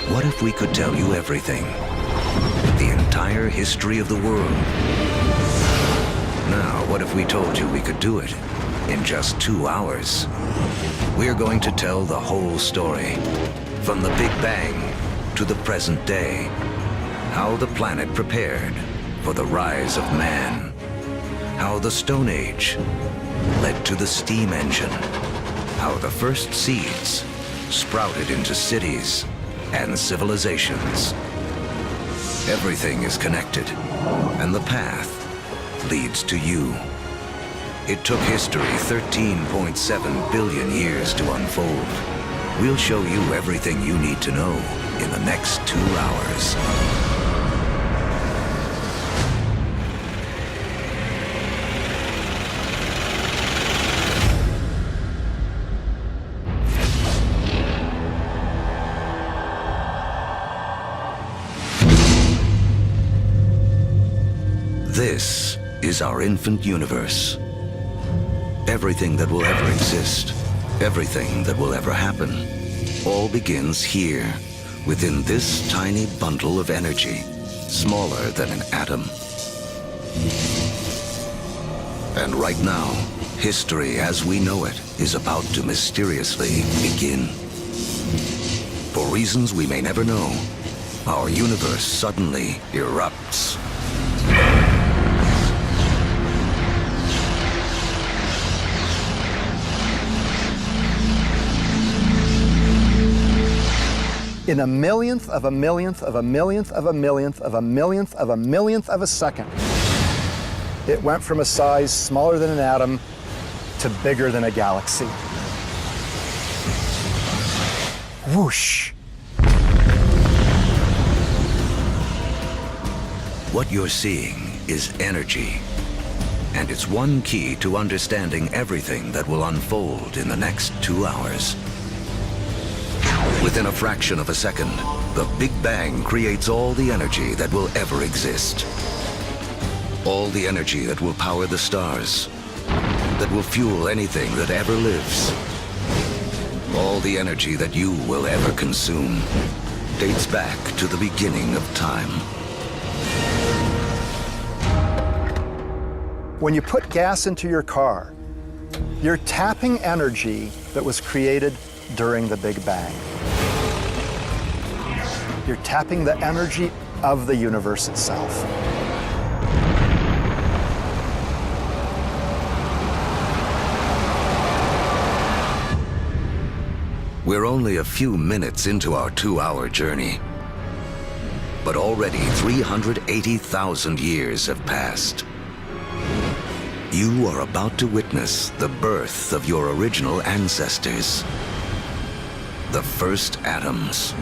What if we could tell you everything? The entire history of the world. Now, what if we told you we could do it in just 2 hours? We're going to tell the whole story, from the Big Bang to the present day. How the planet prepared for the rise of man. How the Stone Age led to the steam engine. How the first seeds sprouted into cities and civilizations. Everything is connected, and the path leads to you. It took history 13.7 billion years to unfold. We'll show you everything you need to know in the next 2 hours. This is our infant universe. Everything that will ever exist, everything that will ever happen, all begins here, within this tiny bundle of energy, smaller than an atom. And right now, history as we know it is about to mysteriously begin. For reasons we may never know, our universe suddenly erupts. In a millionth of a millionth of a millionth of a millionth of a millionth of a millionth of a second, it went from a size smaller than an atom to bigger than a galaxy. Whoosh. What you're seeing is energy, and it's one key to understanding everything that will unfold in the next 2 hours. Within a fraction of a second, the Big Bang creates all the energy that will ever exist. All the energy that will power the stars, that will fuel anything that ever lives. All the energy that you will ever consume dates back to the beginning of time. When you put gas into your car, you're tapping energy that was created during the Big Bang. You're tapping the energy of the universe itself. We're only a few minutes into our 2-hour journey, but already 380,000 years have passed. You are about to witness the birth of your original ancestors, the first atoms.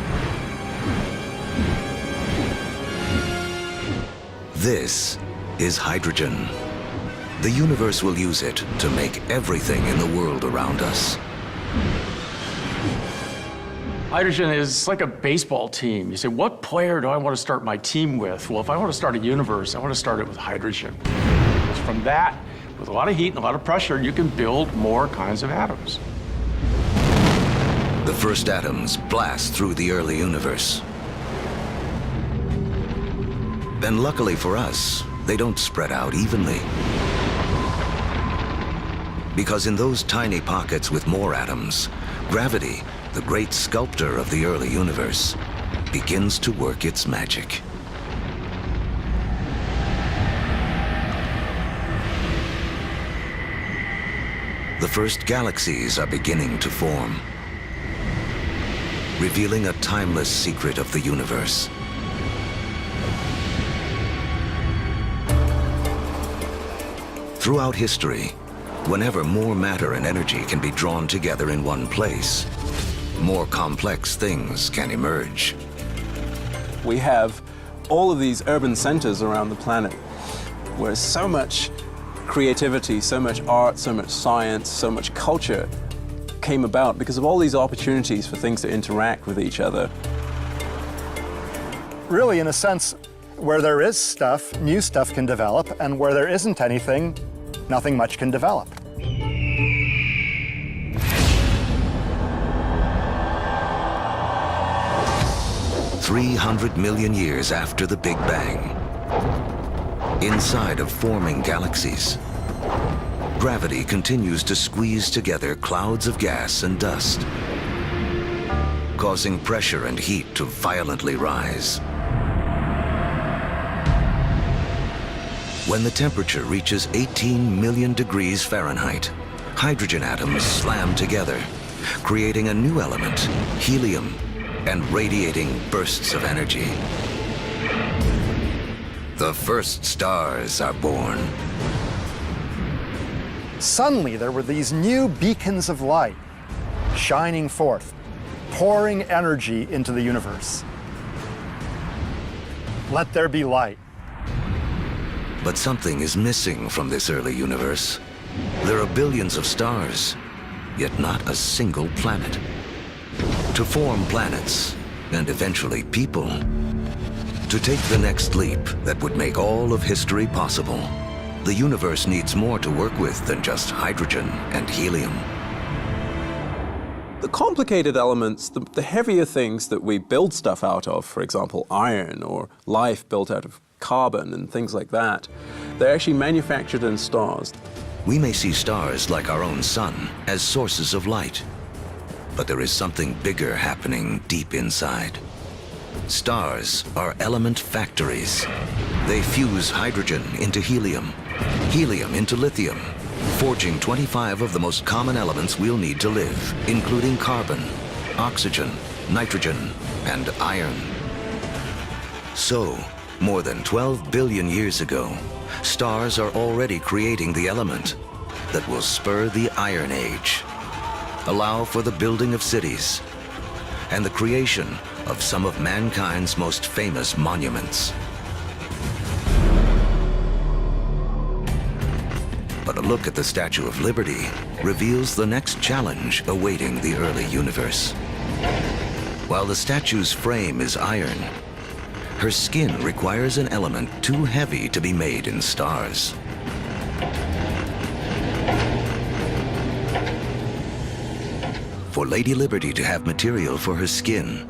This is hydrogen. The universe will use it to make everything in the world around us. Hydrogen is like a baseball team. You say, what player do I want to start my team with? Well, if I want to start a universe, I want to start it with hydrogen. From that, with a lot of heat and a lot of pressure, you can build more kinds of atoms. The first atoms blast through the early universe. And luckily for us, they don't spread out evenly. Because in those tiny pockets with more atoms, gravity, the great sculptor of the early universe, begins to work its magic. The first galaxies are beginning to form, revealing a timeless secret of the universe. Throughout history, whenever more matter and energy can be drawn together in one place, more complex things can emerge. We have all of these urban centers around the planet where so much creativity, so much art, so much science, so much culture came about because of all these opportunities for things to interact with each other. Really, in a sense, where there is stuff, new stuff can develop, and where there isn't anything, nothing much can develop. 300 million years after the Big Bang. Inside of forming galaxies, gravity continues to squeeze together clouds of gas and dust, causing pressure and heat to violently rise. When the temperature reaches 18 million degrees Fahrenheit, hydrogen atoms slam together, creating a new element, helium, and radiating bursts of energy. The first stars are born. Suddenly, there were these new beacons of light shining forth, pouring energy into the universe. Let there be light. But something is missing from this early universe. There are billions of stars, yet not a single planet. To form planets, and eventually people, to take the next leap that would make all of history possible, the universe needs more to work with than just hydrogen and helium. The complicated elements, the heavier things that we build stuff out of, for example, iron or life built out of carbon and things like that, they're actually manufactured in stars. We may see stars like our own sun as sources of light, but there is something bigger happening deep inside. Stars are element factories. They fuse hydrogen into helium, helium into lithium, forging 25 of the most common elements we'll need to live, including carbon, oxygen, nitrogen, and iron. So, more than 12 billion years ago, stars are already creating the element that will spur the Iron Age, allow for the building of cities, and the creation of some of mankind's most famous monuments. But a look at the Statue of Liberty reveals the next challenge awaiting the early universe. While the statue's frame is iron, her skin requires an element too heavy to be made in stars. For Lady Liberty to have material for her skin,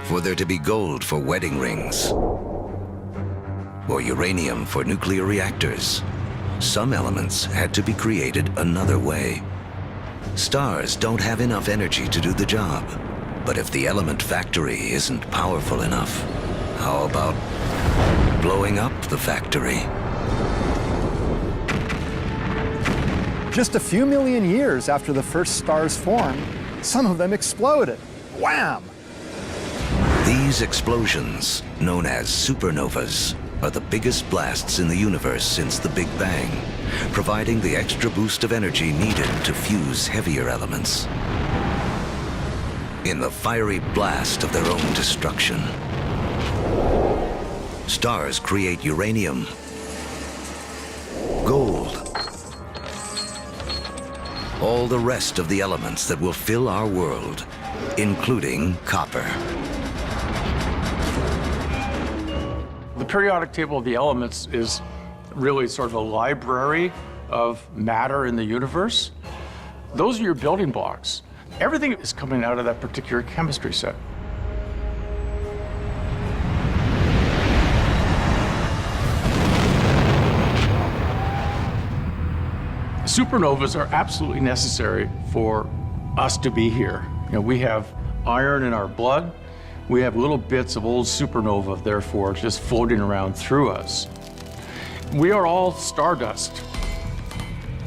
for there to be gold for wedding rings, or uranium for nuclear reactors, some elements had to be created another way. Stars don't have enough energy to do the job. But if the element factory isn't powerful enough, how about blowing up the factory? Just a few million years after the first stars formed, some of them exploded. Wham! These explosions, known as supernovas, are the biggest blasts in the universe since the Big Bang, providing the extra boost of energy needed to fuse heavier elements. In the fiery blast of their own destruction, stars create uranium, gold, all the rest of the elements that will fill our world, including copper. The periodic table of the elements is really sort of a library of matter in the universe. Those are your building blocks. Everything is coming out of that particular chemistry set. Supernovas are absolutely necessary for us to be here. You know, we have iron in our blood. We have little bits of old supernova, therefore, just floating around through us. We are all stardust.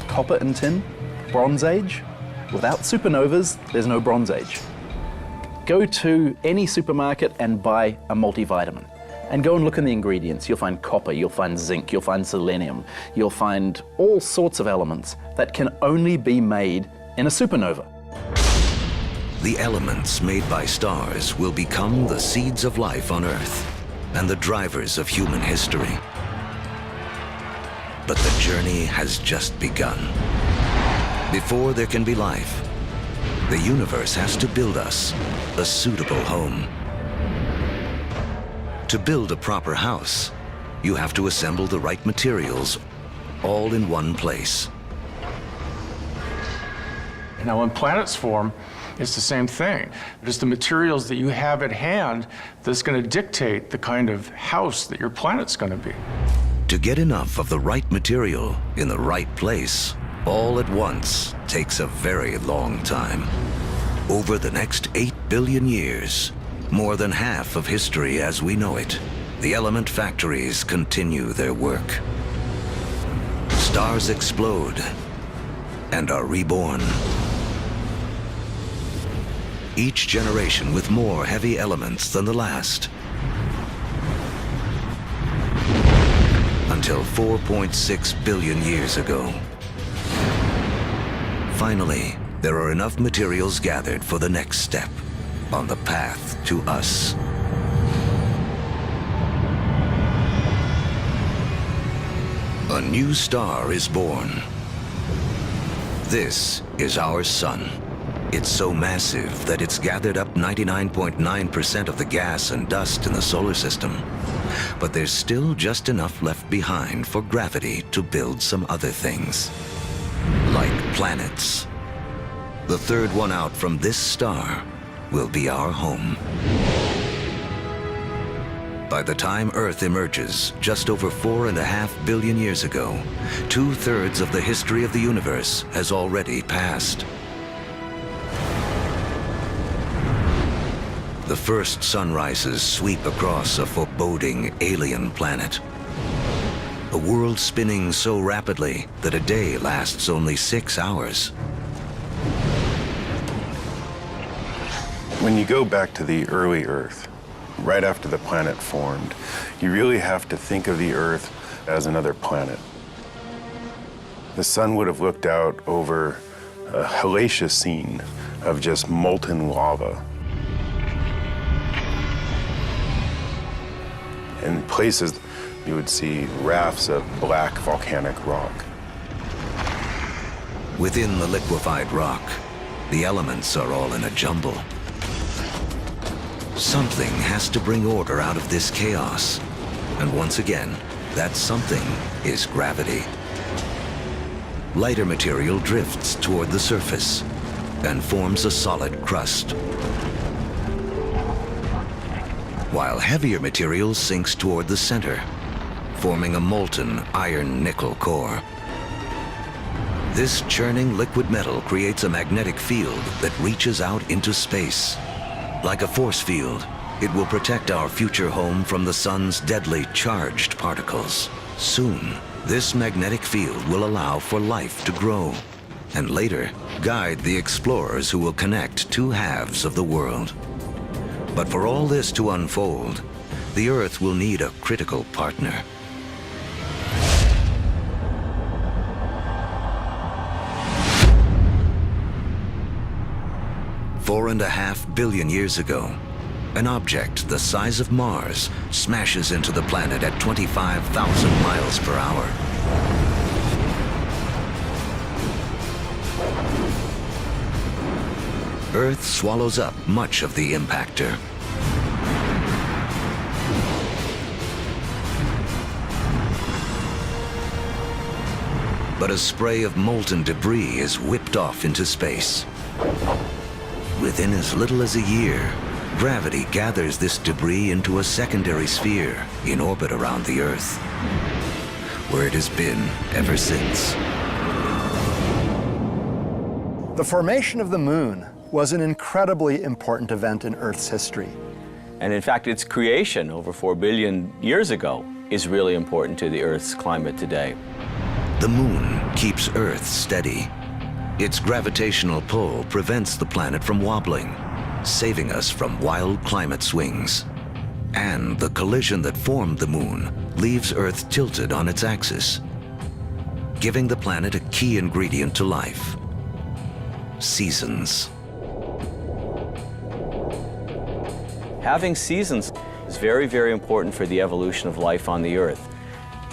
Copper and tin, Bronze Age. Without supernovas, there's no Bronze Age. Go to any supermarket and buy a multivitamin. And go and look in the ingredients. You'll find copper, you'll find zinc, you'll find selenium, you'll find all sorts of elements that can only be made in a supernova. The elements made by stars will become the seeds of life on Earth and the drivers of human history. But the journey has just begun. Before there can be life, the universe has to build us a suitable home. To build a proper house, you have to assemble the right materials all in one place. Now, when planets form, It's the same thing. It's the materials that you have at hand that's going to dictate the kind of house that your planet's going to be. To get enough of the right material in the right place, all at once, takes a very long time. Over the next 8 billion years, more than half of history as we know it, the element factories continue their work. Stars explode and are reborn. Each generation with more heavy elements than the last. Until 4.6 billion years ago. Finally, there are enough materials gathered for the next step on the path to us. A new star is born. This is our sun. It's so massive that it's gathered up 99.9% of the gas and dust in the solar system. But there's still just enough left behind for gravity to build some other things. Like planets. The third one out from this star will be our home. By the time Earth emerges, just over 4.5 billion years ago, 2/3 of the history of the universe has already passed. The first sunrises sweep across a foreboding alien planet. A world spinning so rapidly that a day lasts only 6 hours. When you go back to the early Earth, right after the planet formed, you really have to think of the Earth as another planet. The sun would have looked out over a hellacious scene of just molten lava. In places, you would see rafts of black volcanic rock. Within the liquefied rock, the elements are all in a jumble. Something has to bring order out of this chaos. And once again, that something is gravity. Lighter material drifts toward the surface and forms a solid crust, while heavier material sinks toward the center, forming a molten iron-nickel core. This churning liquid metal creates a magnetic field that reaches out into space. Like a force field, it will protect our future home from the sun's deadly charged particles. Soon, this magnetic field will allow for life to grow, and later, guide the explorers who will connect two halves of the world. But for all this to unfold, the Earth will need a critical partner. Four and a half billion years ago, an object the size of Mars smashes into the planet at 25,000 miles per hour. Earth swallows up much of the impactor. But a spray of molten debris is whipped off into space. Within as little as a year, gravity gathers this debris into a secondary sphere in orbit around the Earth, where it has been ever since. The formation of the moon was an incredibly important event in Earth's history. And in fact, its creation over 4 billion years ago is really important to the Earth's climate today. The moon keeps Earth steady. Its gravitational pull prevents the planet from wobbling, saving us from wild climate swings. And the collision that formed the moon leaves Earth tilted on its axis, giving the planet a key ingredient to life: seasons. Having seasons is very, very important for the evolution of life on the Earth.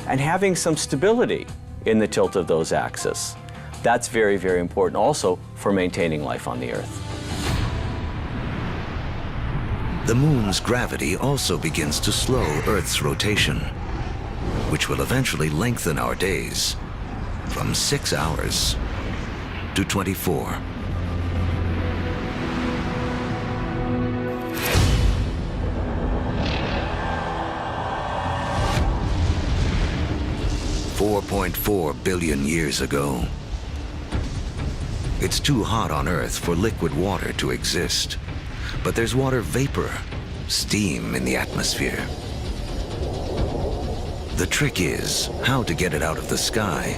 And having some stability in the tilt of those axes, that's very, very important also for maintaining life on the Earth. The moon's gravity also begins to slow Earth's rotation, which will eventually lengthen our days from 6 hours to 24. 4.4 billion years ago. It's too hot on Earth for liquid water to exist, but there's water vapor, steam in the atmosphere. The trick is how to get it out of the sky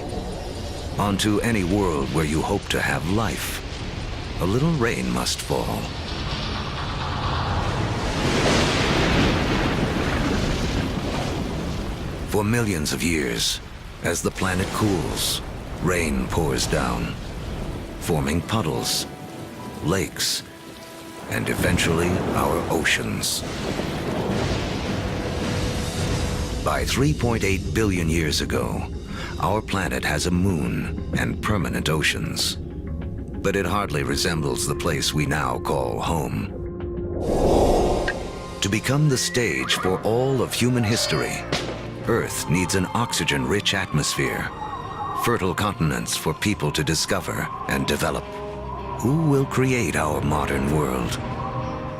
onto any world where you hope to have life. A little rain must fall. For millions of years, as the planet cools, rain pours down, forming puddles, lakes, and eventually our oceans. By 3.8 billion years ago, our planet has a moon and permanent oceans. But it hardly resembles the place we now call home. To become the stage for all of human history, Earth needs an oxygen-rich atmosphere, fertile continents for people to discover and develop. Who will create our modern world?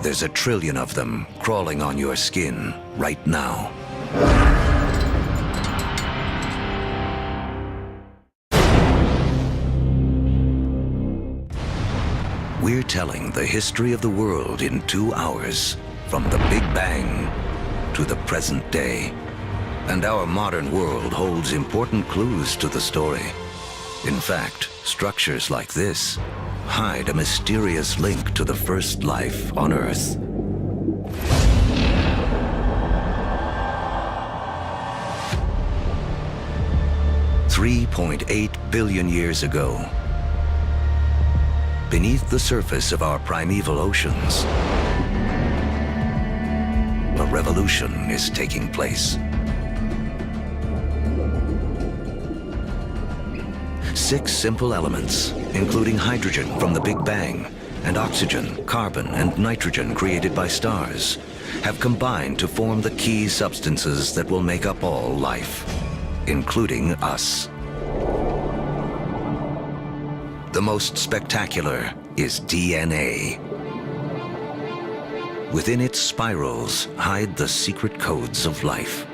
There's 1 trillion of them crawling on your skin right now. We're telling the history of the world in 2 hours, from the Big Bang to the present day. And our modern world holds important clues to the story. In fact, structures like this hide a mysterious link to the first life on Earth. $3.8 billion years ago, beneath the surface of our primeval oceans, a revolution is taking place. 6 simple elements, including hydrogen from the Big Bang, and oxygen, carbon, and nitrogen created by stars, have combined to form the key substances that will make up all life, including us. The most spectacular is DNA. Within its spirals hide the secret codes of life.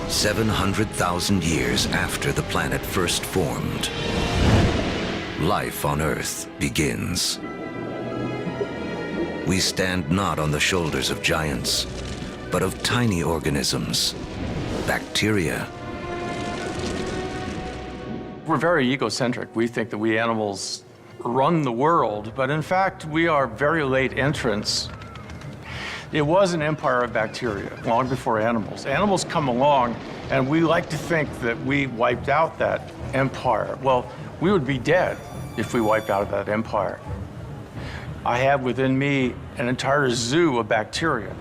700,000 years after the planet first formed, life on Earth begins. We stand not on the shoulders of giants, but of tiny organisms, bacteria. We're very egocentric. We think that we animals run the world, but in fact, we are very late entrants. It was an empire of bacteria long before animals. Animals come along, and we like to think that we wiped out that empire. Well, we would be dead if we wiped out that empire. I have within me an entire zoo of bacteria.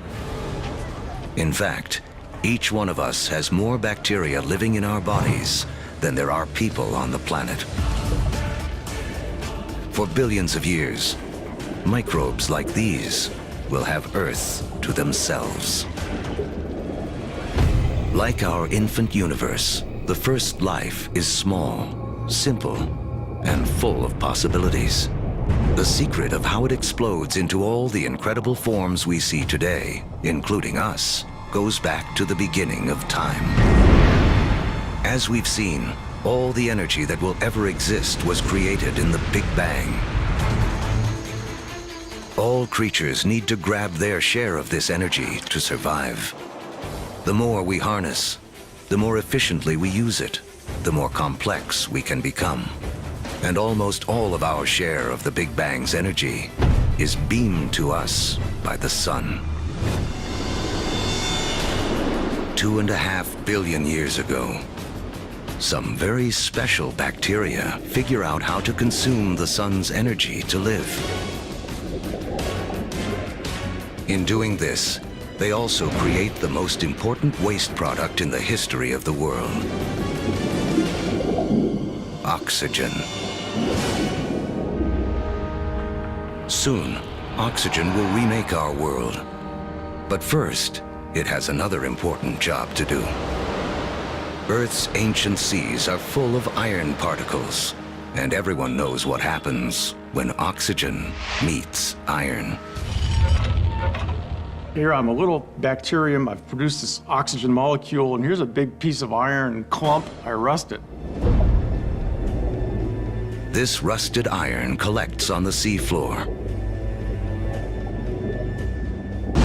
In fact, each one of us has more bacteria living in our bodies than there are people on the planet. For billions of years, microbes like these will have Earth to themselves. Like our infant universe, the first life is small, simple, and full of possibilities. The secret of how it explodes into all the incredible forms we see today, including us, goes back to the beginning of time. As we've seen, all the energy that will ever exist was created in the Big Bang. All creatures need to grab their share of this energy to survive. The more we harness, the more efficiently we use it, the more complex we can become. And almost all of our share of the Big Bang's energy is beamed to us by the sun. 2.5 billion years ago, some very special bacteria figure out how to consume the sun's energy to live. In doing this, they also create the most important waste product in the history of the world: oxygen. Soon, oxygen will remake our world. But first, it has another important job to do. Earth's ancient seas are full of iron particles, and everyone knows what happens when oxygen meets iron. Here I'm a little bacterium. I've produced this oxygen molecule, and here's a big piece of iron clump. I rust it. This rusted iron collects on the seafloor.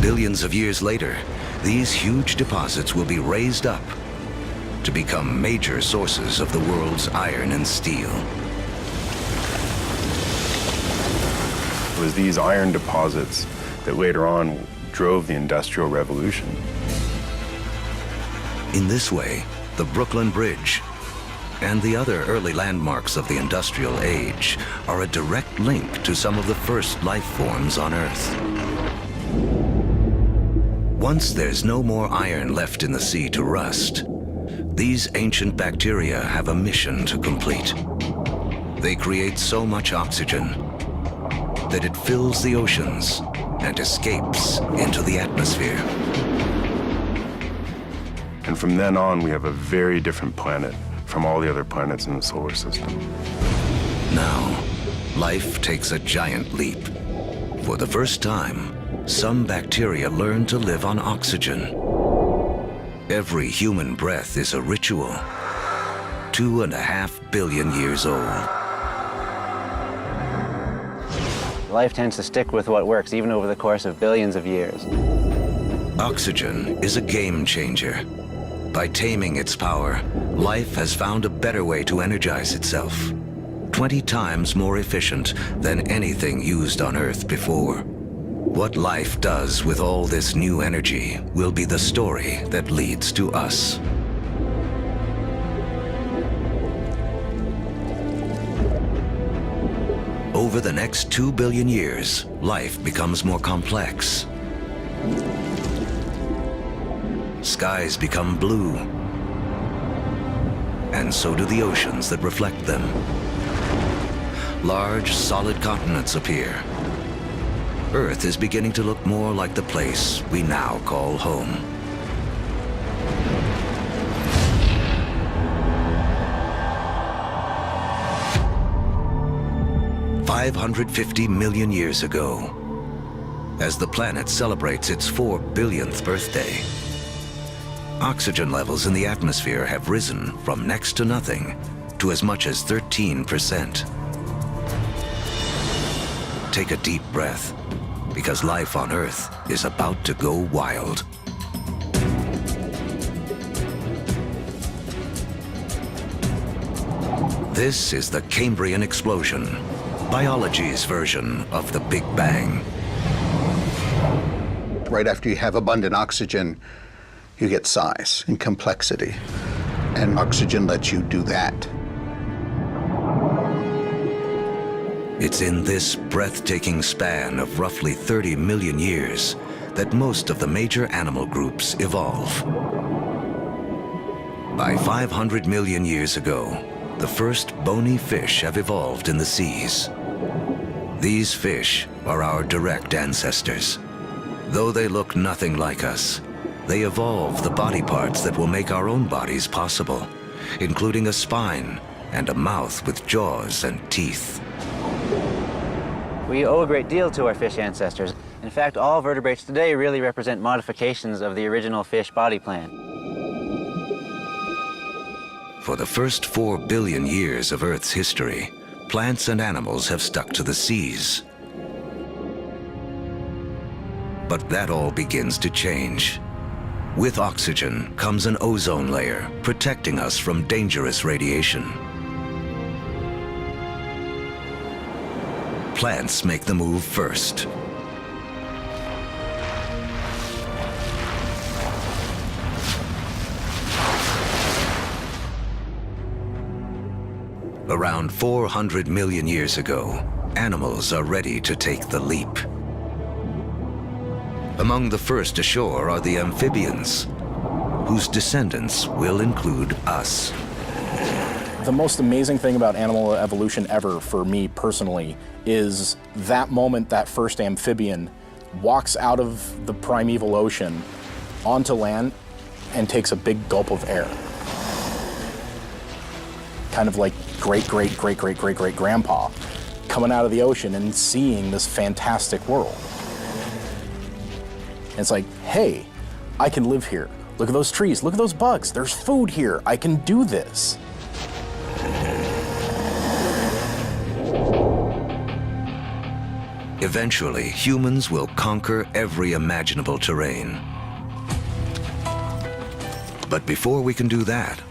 Billions of years later, these huge deposits will be raised up to become major sources of the world's iron and steel. It was these iron deposits that later on drove the Industrial Revolution. In this way, the Brooklyn Bridge and the other early landmarks of the Industrial Age are a direct link to some of the first life forms on Earth. Once there's no more iron left in the sea to rust, these ancient bacteria have a mission to complete. They create so much oxygen that it fills the oceans and escapes into the atmosphere. And from then on, we have a very different planet from all the other planets in the solar system. Now, life takes a giant leap. For the first time, some bacteria learn to live on oxygen. Every human breath is a ritual, 2.5 billion years old. Life tends to stick with what works, even over the course of billions of years. Oxygen is a game changer. By taming its power, life has found a better way to energize itself, 20 times more efficient than anything used on Earth before. What life does with all this new energy will be the story that leads to us. Over the next 2 billion years, life becomes more complex. Skies become blue, and so do the oceans that reflect them. Large, solid continents appear. Earth is beginning to look more like the place we now call home. $550 million years ago, as the planet celebrates its 4 billionth birthday, oxygen levels in the atmosphere have risen from next to nothing to as much as 13%. Take a deep breath, because life on Earth is about to go wild. This is the Cambrian explosion, biology's version of the Big Bang. Right after you have abundant oxygen, you get size and complexity, and oxygen lets you do that. It's in this breathtaking span of roughly 30 million years that most of the major animal groups evolve. By 500 million years ago, the first bony fish have evolved in the seas. These fish are our direct ancestors. Though they look nothing like us, they evolved the body parts that will make our own bodies possible, including a spine and a mouth with jaws and teeth. We owe a great deal to our fish ancestors. In fact, all vertebrates today really represent modifications of the original fish body plan. For the first 4 billion years of Earth's history, plants and animals have stuck to the seas. But that all begins to change. With oxygen comes an ozone layer, protecting us from dangerous radiation. Plants make the move first. Around 400 million years ago, animals are ready to take the leap. Among the first ashore are the amphibians, whose descendants will include us. The most amazing thing about animal evolution ever, for me personally, is that moment that first amphibian walks out of the primeval ocean onto land and takes a big gulp of air. Kind of like great-great-great-great-great-great-grandpa coming out of the ocean and seeing this fantastic world. And it's like, hey, I can live here. Look at those trees, look at those bugs. There's food here, I can do this. Eventually, humans will conquer every imaginable terrain. But before we can do that,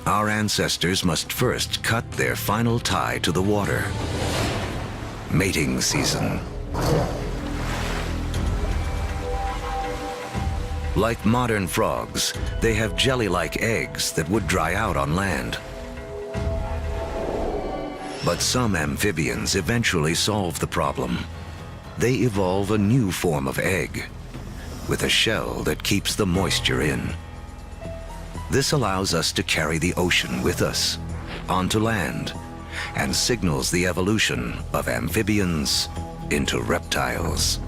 our ancestors must first cut their final tie to the water. Mating season. Like modern frogs, they have jelly-like eggs that would dry out on land. But some amphibians eventually solve the problem. They evolve a new form of egg, with a shell that keeps the moisture in. This allows us to carry the ocean with us, onto land, and signals the evolution of amphibians into reptiles.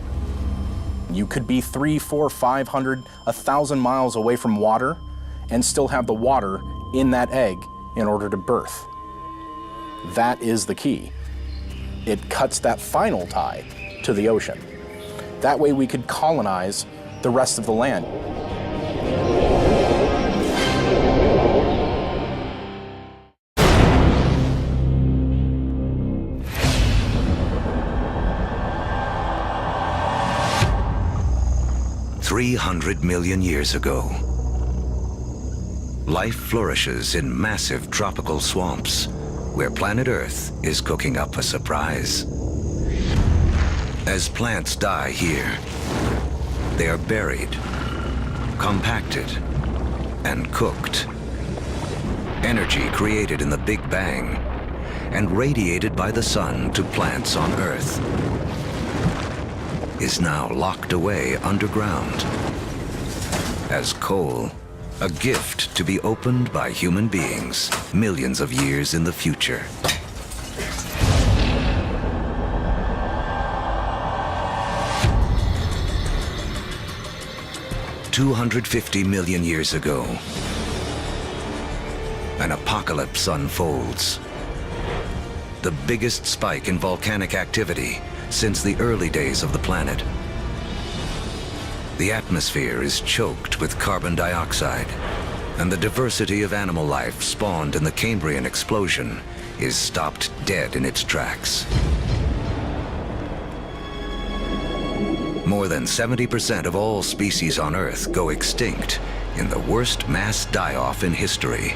You could be 300, 400, 500, 1,000 miles away from water and still have the water in that egg in order to birth. That is the key. It cuts that final tie to the ocean. That way we could colonize the rest of the land. $300 million years ago, life flourishes in massive tropical swamps where planet Earth is cooking up a surprise. As plants die here, they are buried, compacted, and cooked. Energy created in the Big Bang and radiated by the sun to plants on Earth is now locked away underground as coal, a gift to be opened by human beings millions of years in the future. $250 million years ago, an apocalypse unfolds. The biggest spike in volcanic activity since the early days of the planet. The atmosphere is choked with carbon dioxide, and the diversity of animal life spawned in the Cambrian explosion is stopped dead in its tracks. More than 70% of all species on Earth go extinct in the worst mass die-off in history,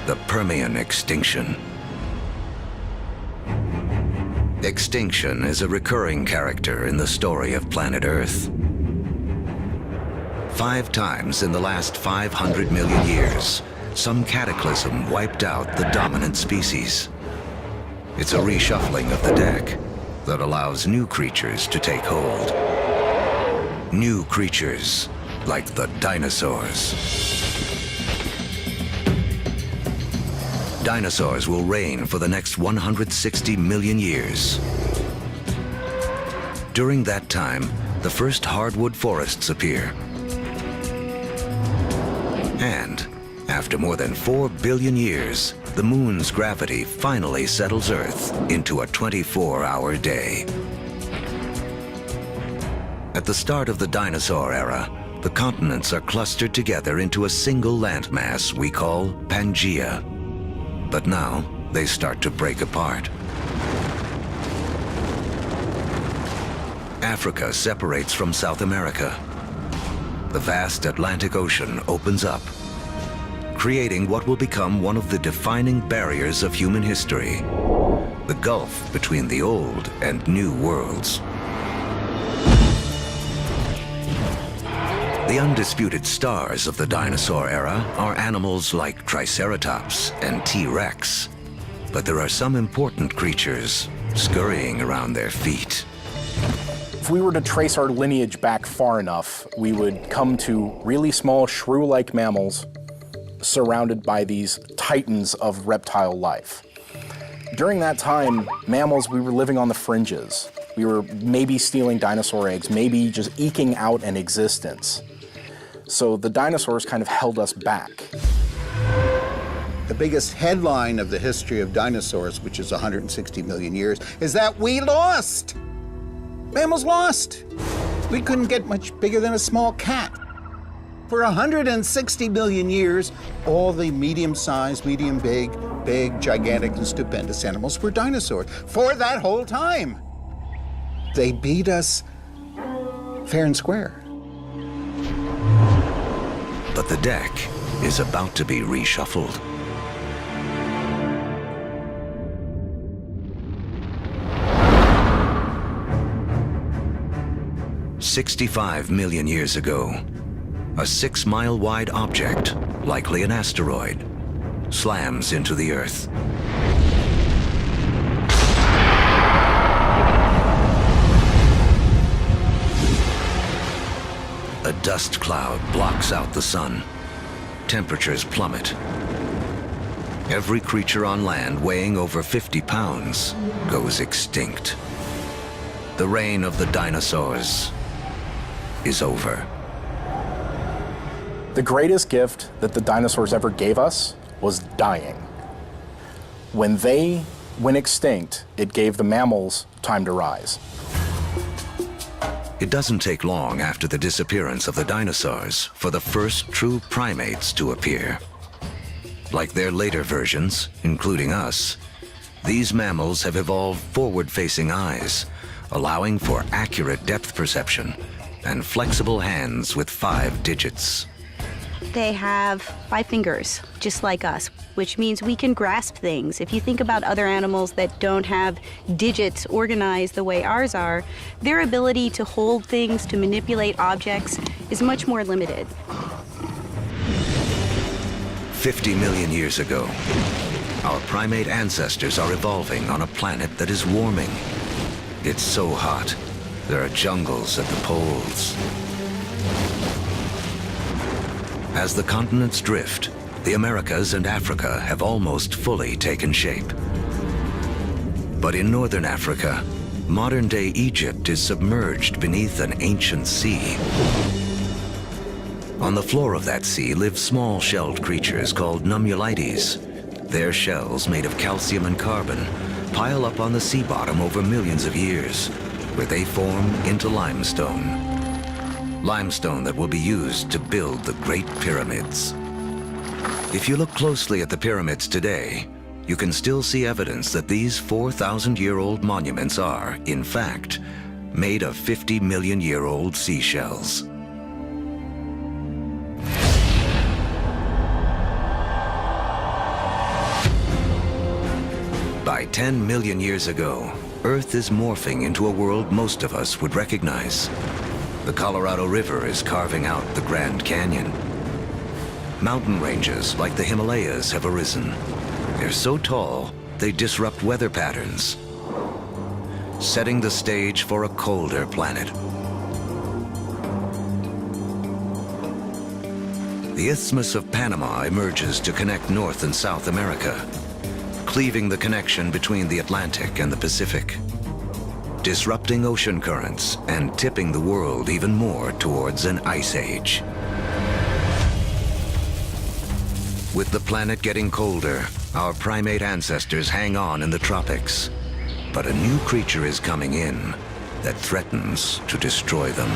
the Permian extinction. Extinction is a recurring character in the story of planet Earth. 5 times in the last 500 million years, some cataclysm wiped out the dominant species. It's a reshuffling of the deck that allows new creatures to take hold. New creatures like the dinosaurs. Dinosaurs will reign for the next 160 million years. During that time, the first hardwood forests appear. And after more than 4 billion years, the moon's gravity finally settles Earth into a 24-hour day. At the start of the dinosaur era, the continents are clustered together into a single landmass we call Pangaea. But now, they start to break apart. Africa separates from South America. The vast Atlantic Ocean opens up, creating what will become one of the defining barriers of human history, the gulf between the old and new worlds. The undisputed stars of the dinosaur era are animals like Triceratops and T-Rex, but there are some important creatures scurrying around their feet. If we were to trace our lineage back far enough, we would come to really small shrew-like mammals surrounded by these titans of reptile life. During that time, mammals, we were living on the fringes. We were maybe stealing dinosaur eggs, maybe just eking out an existence. So the dinosaurs kind of held us back. The biggest headline of the history of dinosaurs, which is 160 million years, is that we lost. Mammals lost. We couldn't get much bigger than a small cat. For 160 million years, all the medium-sized, medium-big, big, gigantic, and stupendous animals were dinosaurs. For that whole time. They beat us fair and square. But the deck is about to be reshuffled. "65 million years ago, a 6-mile-wide object, likely an asteroid, slams into the Earth. A dust cloud blocks out the sun. Temperatures plummet. Every creature on land weighing over 50 pounds goes extinct. The reign of the dinosaurs is over. The greatest gift that the dinosaurs ever gave us was dying. When they went extinct, it gave the mammals time to rise. It doesn't take long after the disappearance of the dinosaurs for the first true primates to appear. Like their later versions, including us, these mammals have evolved forward-facing eyes, allowing for accurate depth perception and flexible hands with 5 digits. They have 5 fingers, just like us, which means we can grasp things. If you think about other animals that don't have digits organized the way ours are, their ability to hold things, to manipulate objects, is much more limited. 50 million years ago, our primate ancestors are evolving on a planet that is warming. It's so hot, there are jungles at the poles. As the continents drift, the Americas and Africa have almost fully taken shape. But in northern Africa, modern-day Egypt is submerged beneath an ancient sea. On the floor of that sea live small-shelled creatures called nummulites. Their shells, made of calcium and carbon, pile up on the sea bottom over millions of years, where they form into limestone. Limestone that will be used to build the Great Pyramids. If you look closely at the pyramids today, you can still see evidence that these 4,000-year-old monuments are, in fact, made of 50-million-year-old seashells. By 10 million years ago, Earth is morphing into a world most of us would recognize. The Colorado River is carving out the Grand Canyon. Mountain ranges like the Himalayas have arisen. They're so tall, they disrupt weather patterns, setting the stage for a colder planet. The Isthmus of Panama emerges to connect North and South America, cleaving the connection between the Atlantic and the Pacific, disrupting ocean currents and tipping the world even more towards an ice age. With the planet getting colder, our primate ancestors hang on in the tropics. But a new creature is coming in that threatens to destroy them.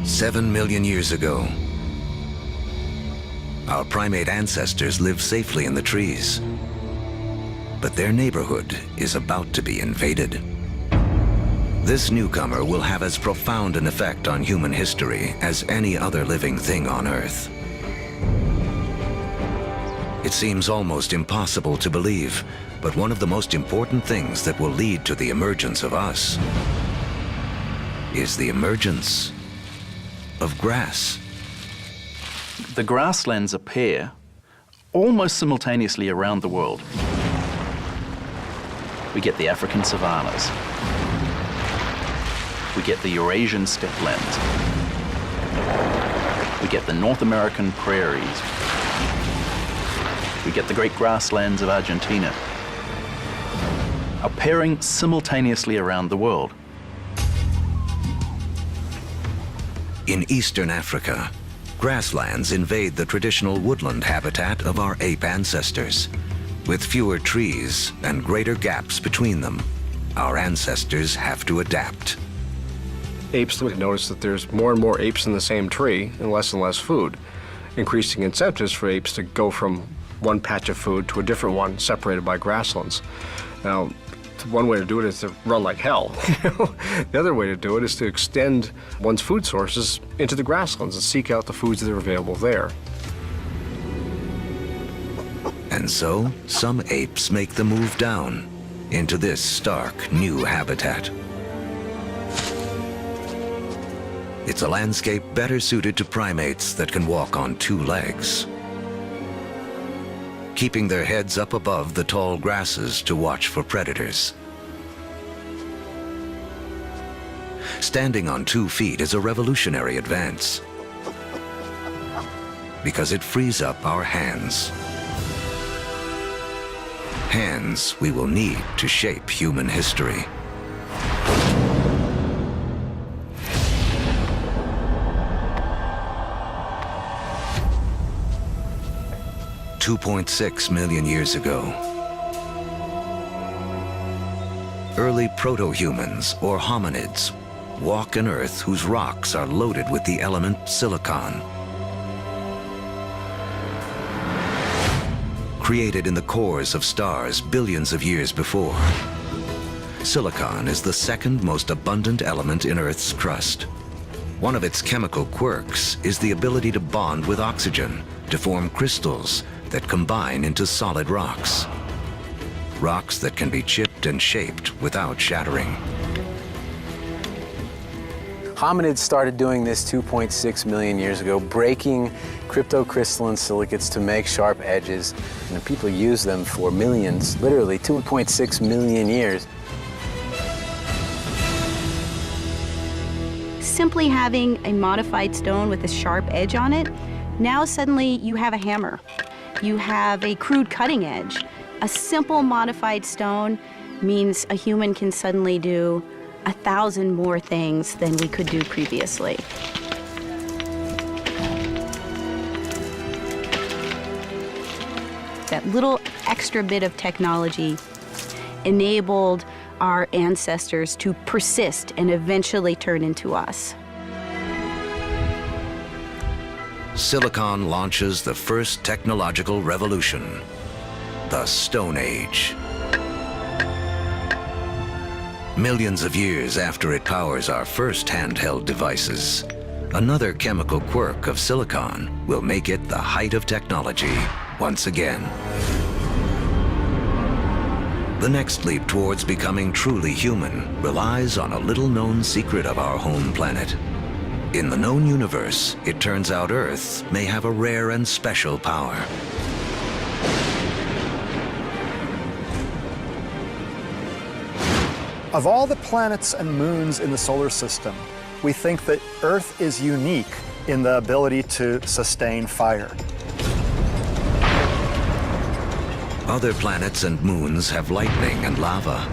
"7 million years ago, our primate ancestors lived safely in the trees. But their neighborhood is about to be invaded. This newcomer will have as profound an effect on human history as any other living thing on Earth. It seems almost impossible to believe, but one of the most important things that will lead to the emergence of us is the emergence of grass. The grasslands appear almost simultaneously around the world. We get the African savannas. We get the Eurasian steppelands. We get the North American prairies. We get the great grasslands of Argentina, appearing simultaneously around the world. In eastern Africa, Grasslands invade the traditional woodland habitat of our ape ancestors. With fewer trees and greater gaps between them, our ancestors have to adapt. Apes would notice that there's more and more apes in the same tree and less food, increasing incentives for apes to go from one patch of food to a different one separated by grasslands. Now, one way to do it is to run like hell. The other way to do it is to extend one's food sources into the grasslands and seek out the foods that are available there. And so, some apes make the move down into this stark new habitat. It's a landscape better suited to primates that can walk on two legs, keeping their heads up above the tall grasses to watch for predators. Standing on 2 feet is a revolutionary advance because it frees up our hands. Hands we will need to shape human history. $2.6 million years ago, early proto-humans, or hominids, walk an Earth whose rocks are loaded with the element silicon. Created in the cores of stars billions of years before, silicon is the second most abundant element in Earth's crust. One of its chemical quirks is the ability to bond with oxygen to form crystals that combine into solid rocks. Rocks that can be chipped and shaped without shattering. Hominids started doing this 2.6 million years ago, breaking cryptocrystalline silicates to make sharp edges. And people use them for millions, literally 2.6 million years. Simply having a modified stone with a sharp edge on it, now suddenly you have a hammer. You have a crude cutting edge. A simple modified stone means a human can suddenly do 1,000 more things than we could do previously. That little extra bit of technology enabled our ancestors to persist and eventually turn into us. Silicon launches the first technological revolution, the Stone Age. Millions of years after it powers our first handheld devices, another chemical quirk of silicon will make it the height of technology once again. The next leap towards becoming truly human relies on a little-known secret of our home planet. In the known universe, it turns out Earth may have a rare and special power. Of all the planets and moons in the solar system, we think that Earth is unique in the ability to sustain fire. Other planets and moons have lightning and lava.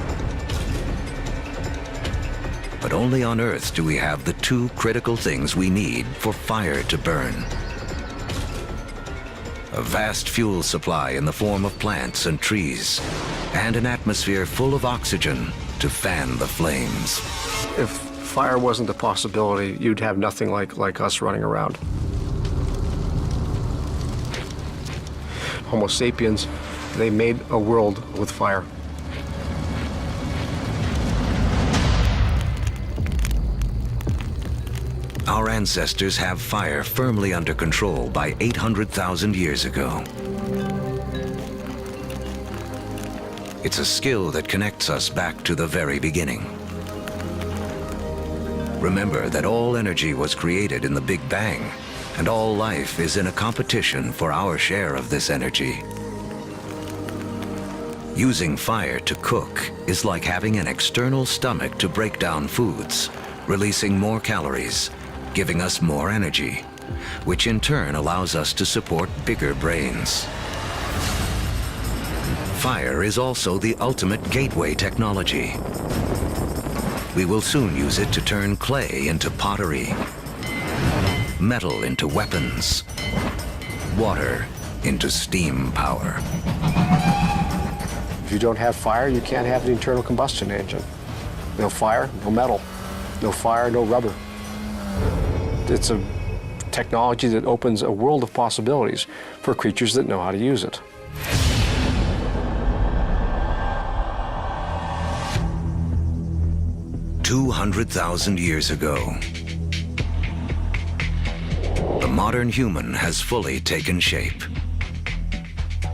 But only on Earth do we have the two critical things we need for fire to burn. A vast fuel supply in the form of plants and trees, and an atmosphere full of oxygen to fan the flames. If fire wasn't a possibility, you'd have nothing like us running around. Homo sapiens, they made a world with fire. Our ancestors have fire firmly under control by 800,000 years ago. It's a skill that connects us back to the very beginning. Remember that all energy was created in the Big Bang, and all life is in a competition for our share of this energy. Using fire to cook is like having an external stomach to break down foods, releasing more calories, giving us more energy, which in turn allows us to support bigger brains. Fire is also the ultimate gateway technology. We will soon use it to turn clay into pottery, metal into weapons, water into steam power. If you don't have fire, you can't have an internal combustion engine. No fire, no metal. No fire, no rubber. It's a technology that opens a world of possibilities for creatures that know how to use it. $200,000 years ago, the modern human has fully taken shape.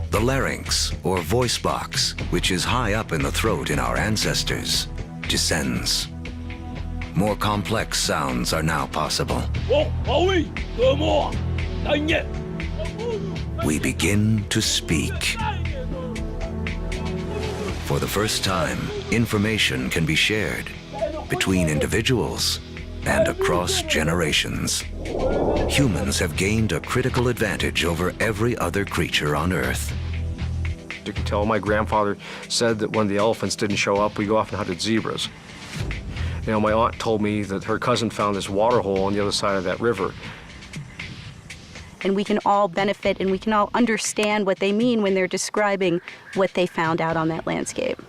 The larynx, or voice box, which is high up in the throat in our ancestors, descends. More complex sounds are now possible. We begin to speak. For the first time, information can be shared between individuals and across generations. Humans have gained a critical advantage over every other creature on Earth. You can tell my grandfather said that when the elephants didn't show up, we go off and hunted zebras. You know, my aunt told me that her cousin found this water hole on the other side of that river. And we can all benefit and we can all understand what they mean when they're describing what they found out on that landscape.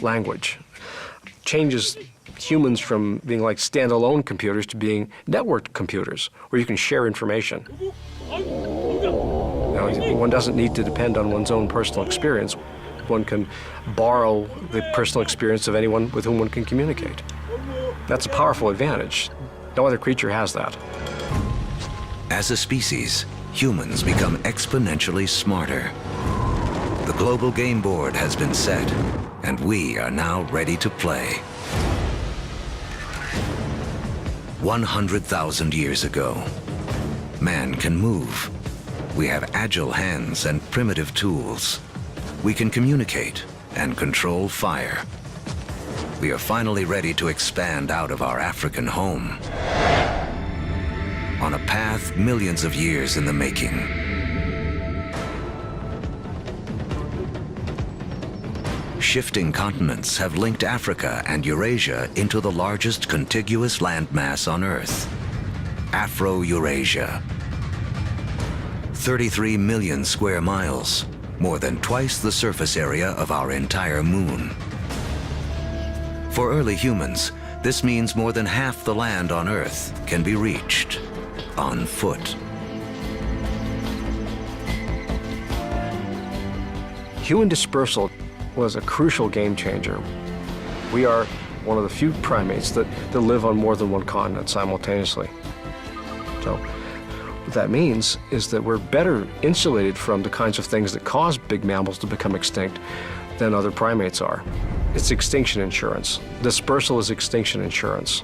Language changes humans from being like standalone computers to being networked computers, where you can share information. You know, one doesn't need to depend on one's own personal experience. One can borrow the personal experience of anyone with whom one can communicate. That's a powerful advantage. No other creature has that. As a species, humans become exponentially smarter. The global game board has been set, and we are now ready to play. 100,000 years ago, man can move. We have agile hands and primitive tools. We can communicate and control fire. We are finally ready to expand out of our African home. On a path millions of years in the making. Shifting continents have linked Africa and Eurasia into the largest contiguous landmass on Earth, Afro-Eurasia. 33 million square miles, more than twice the surface area of our entire moon. For early humans, this means more than half the land on Earth can be reached on foot. Human dispersal was a crucial game changer. We are one of the few primates that live on more than one continent simultaneously. So what that means is that we're better insulated from the kinds of things that cause big mammals to become extinct than other primates are. It's extinction insurance. Dispersal is extinction insurance.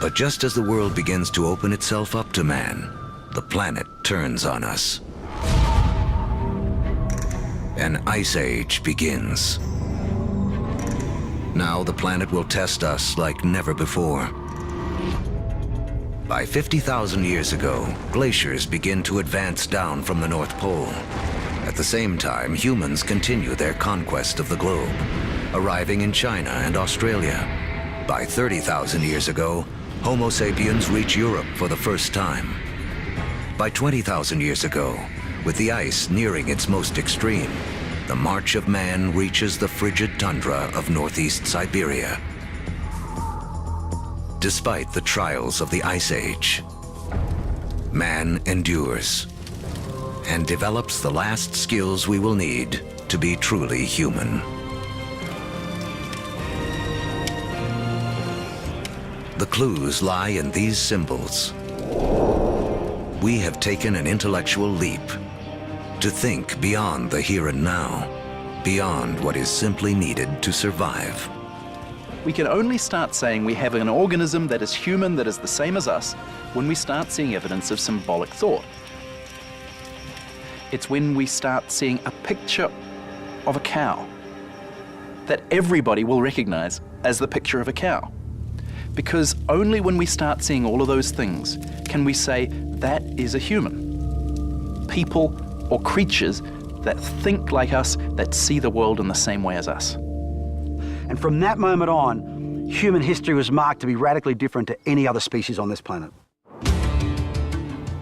But just as the world begins to open itself up to man, the planet turns on us. An ice age begins. Now the planet will test us like never before. By 50,000 years ago, glaciers begin to advance down from the North Pole. At the same time, humans continue their conquest of the globe, arriving in China and Australia. By 30,000 years ago, Homo sapiens reach Europe for the first time. By 20,000 years ago, with the ice nearing its most extreme, the march of man reaches the frigid tundra of northeast Siberia. Despite the trials of the Ice Age, man endures and develops the last skills we will need to be truly human. The clues lie in these symbols. We have taken an intellectual leap to think beyond the here and now, beyond what is simply needed to survive. We can only start saying we have an organism that is human, that is the same as us, when we start seeing evidence of symbolic thought. It's when we start seeing a picture of a cow that everybody will recognize as the picture of a cow. Because only when we start seeing all of those things can we say that is a human. People or creatures that think like us, that see the world in the same way as us. And from that moment on, human history was marked to be radically different to any other species on this planet.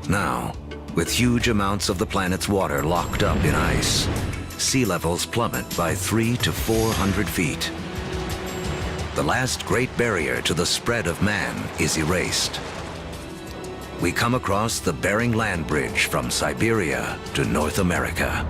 Now, with huge amounts of the planet's water locked up in ice, sea levels plummet by 300 to 400 feet. The last great barrier to the spread of man is erased. We come across the Bering Land Bridge from Siberia to North America.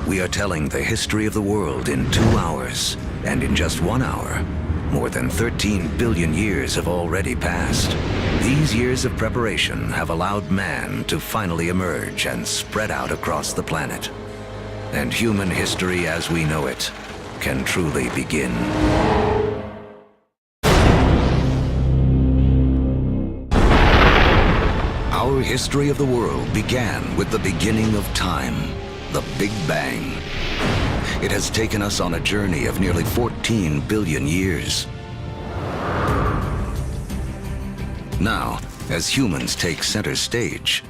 We are telling the history of the world in 2 hours, and in just 1 hour, more than 13 billion years have already passed. These years of preparation have allowed man to finally emerge and spread out across the planet. And human history as we know it can truly begin. Our history of the world began with the beginning of time, the Big Bang. It has taken us on a journey of nearly 14 billion years. Now, as humans take center stage,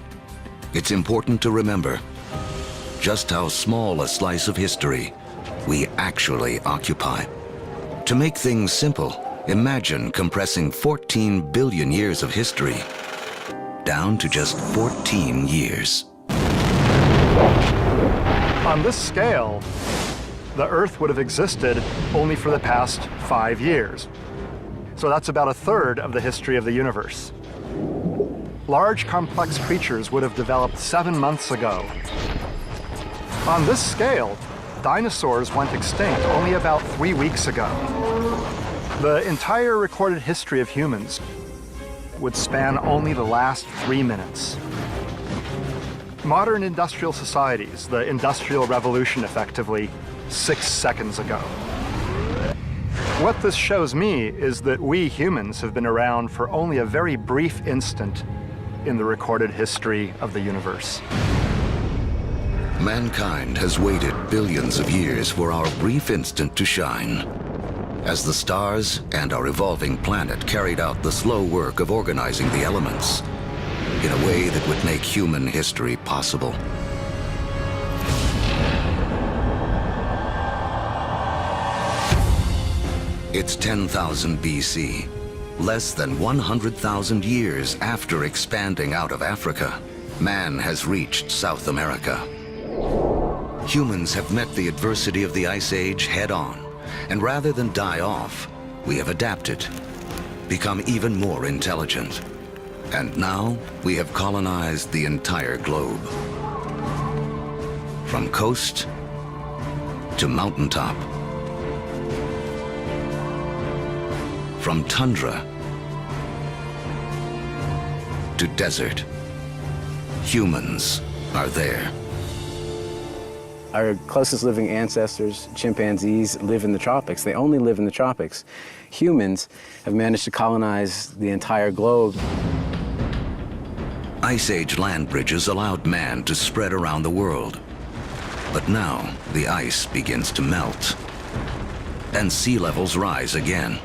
it's important to remember just how small a slice of history we actually occupy. To make things simple, imagine compressing 14 billion years of history down to just 14 years. On this scale, the Earth would have existed only for the past 5 years. So that's about a third of the history of the universe. Large, complex creatures would have developed 7 months ago. On this scale, dinosaurs went extinct only about 3 weeks ago. The entire recorded history of humans would span only the last 3 minutes. Modern industrial societies, the Industrial Revolution effectively, 6 seconds ago. What this shows me is that we humans have been around for only a very brief instant in the recorded history of the universe. Mankind has waited billions of years for our brief instant to shine. As the stars and our evolving planet carried out the slow work of organizing the elements in a way that would make human history possible. It's 10,000 BC, less than 100,000 years after expanding out of Africa. Man has reached South America. Humans have met the adversity of the Ice Age head-on, and rather than die off, we have adapted, become even more intelligent. And now we have colonized the entire globe. From coast to mountaintop. From tundra to desert. Humans are there. Our closest living ancestors, chimpanzees, live in the tropics. They only live in the tropics. Humans have managed to colonize the entire globe. Ice Age land bridges allowed man to spread around the world. But now the ice begins to melt. And sea levels rise again.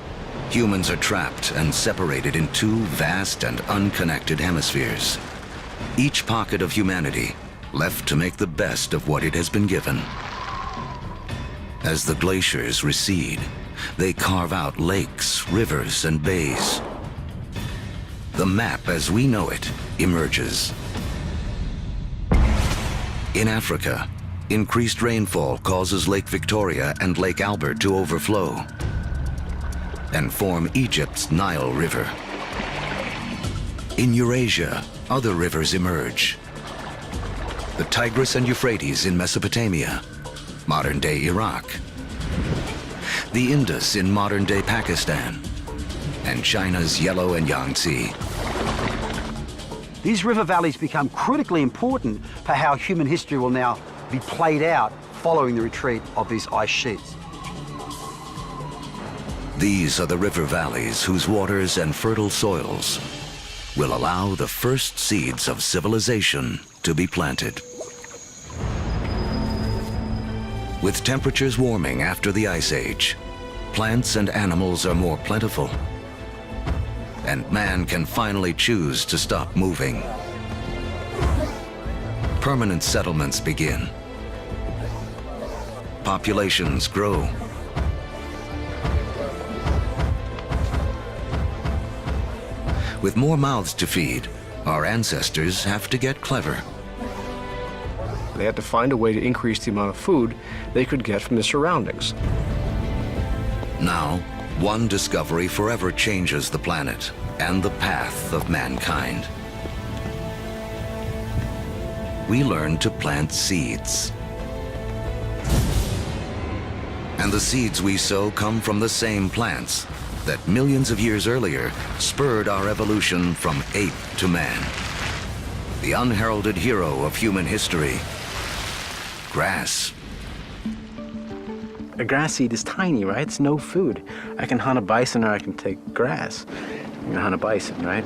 Humans are trapped and separated in 2 vast and unconnected hemispheres. Each pocket of humanity left to make the best of what it has been given. As the glaciers recede, they carve out lakes, rivers, and bays. The map as we know it emerges. In Africa, increased rainfall causes Lake Victoria and Lake Albert to overflow and form Egypt's Nile River. In Eurasia, other rivers emerge. The Tigris and Euphrates in Mesopotamia, modern-day Iraq. The Indus in modern-day Pakistan, and China's Yellow and Yangtze. These river valleys become critically important for how human history will now be played out following the retreat of these ice sheets. These are the river valleys whose waters and fertile soils will allow the first seeds of civilization to be planted. With temperatures warming after the Ice Age, plants and animals are more plentiful, and man can finally choose to stop moving. Permanent settlements begin. Populations grow, With more mouths to feed, our ancestors have to get clever. They had to find a way to increase the amount of food they could get from the surroundings. Now, one discovery forever changes the planet and the path of mankind. We learn to plant seeds. And the seeds we sow come from the same plants that millions of years earlier spurred our evolution from ape to man. The unheralded hero of human history, grass. A grass seed is tiny, right? It's no food. I can hunt a bison or I can take grass. I'm gonna hunt a bison, right?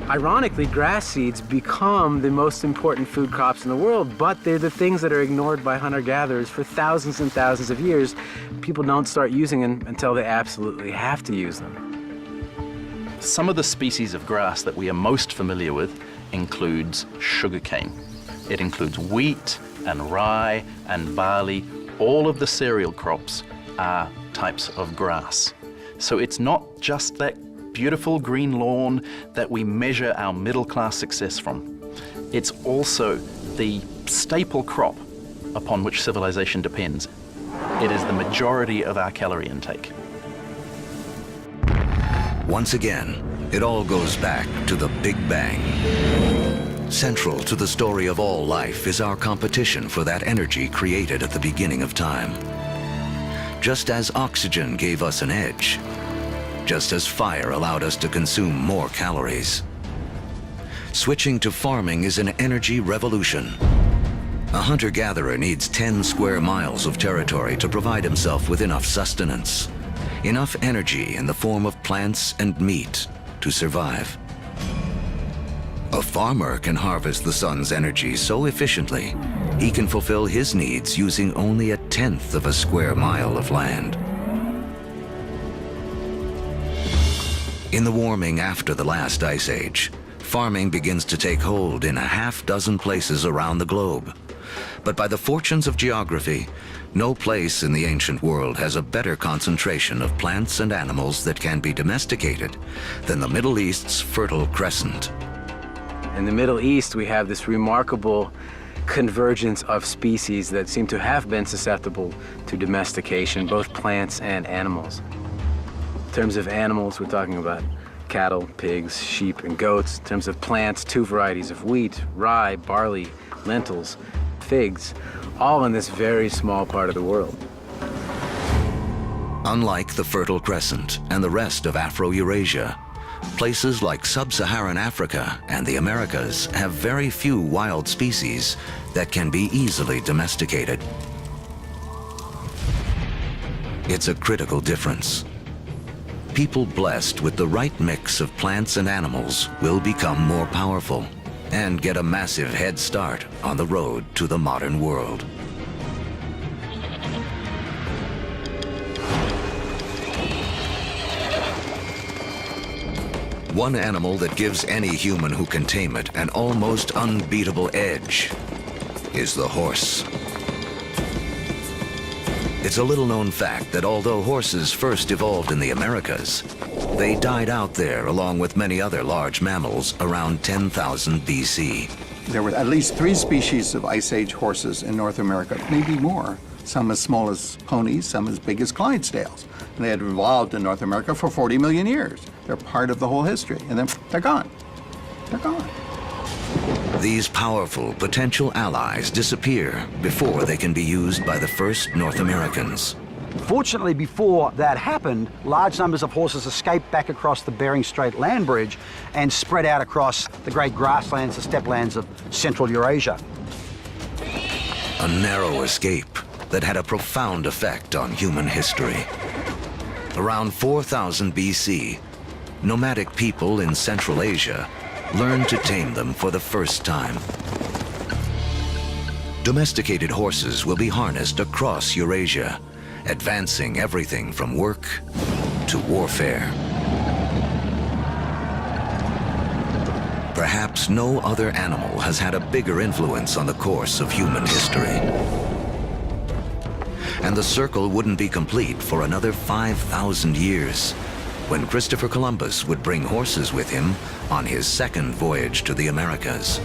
Ironically, grass seeds become the most important food crops in the world, but they're the things that are ignored by hunter-gatherers for thousands and thousands of years. People don't start using them until they absolutely have to use them. Some of the species of grass that we are most familiar with includes sugarcane. It includes wheat and rye and barley. All of the cereal crops are types of grass. So it's not just that beautiful green lawn that we measure our middle-class success from. It's also the staple crop upon which civilization depends. It is the majority of our calorie intake. Once again, it all goes back to the Big Bang. Central to the story of all life is our competition for that energy created at the beginning of time. Just as oxygen gave us an edge, just as fire allowed us to consume more calories. Switching to farming is an energy revolution. A hunter-gatherer needs 10 square miles of territory to provide himself with enough sustenance, enough energy in the form of plants and meat to survive. A farmer can harvest the sun's energy so efficiently, he can fulfill his needs using only 1/10 of a square mile of land. In the warming after the last ice age, farming begins to take hold in 6 places around the globe. But by the fortunes of geography, no place in the ancient world has a better concentration of plants and animals that can be domesticated than the Middle East's Fertile Crescent. In the Middle East, we have this remarkable convergence of species that seem to have been susceptible to domestication, both plants and animals. In terms of animals, we're talking about cattle, pigs, sheep, and goats. In terms of plants, 2 varieties of wheat, rye, barley, lentils, figs, all in this very small part of the world. Unlike the Fertile Crescent and the rest of Afro-Eurasia, places like sub-Saharan Africa and the Americas have very few wild species that can be easily domesticated. It's a critical difference. People blessed with the right mix of plants and animals will become more powerful and get a massive head start on the road to the modern world. One animal that gives any human who can tame it an almost unbeatable edge is the horse. It's a little-known fact that although horses first evolved in the Americas, they died out there along with many other large mammals around 10,000 BC. There were at least 3 species of Ice Age horses in North America, maybe more. Some as small as ponies, some as big as Clydesdales. And they had evolved in North America for 40 million years. They're part of the whole history, and then they're gone. They're gone. These powerful potential allies disappear before they can be used by the first North Americans. Fortunately, before that happened, large numbers of horses escaped back across the Bering Strait land bridge and spread out across the great grasslands, the steppe lands of Central Eurasia. A narrow escape that had a profound effect on human history. Around 4000 BC, nomadic people in Central Asia learned to tame them for the first time. Domesticated horses will be harnessed across Eurasia, advancing everything from work to warfare. Perhaps no other animal has had a bigger influence on the course of human history. And the circle wouldn't be complete for another 5,000 years when Christopher Columbus would bring horses with him on his second voyage to the Americas.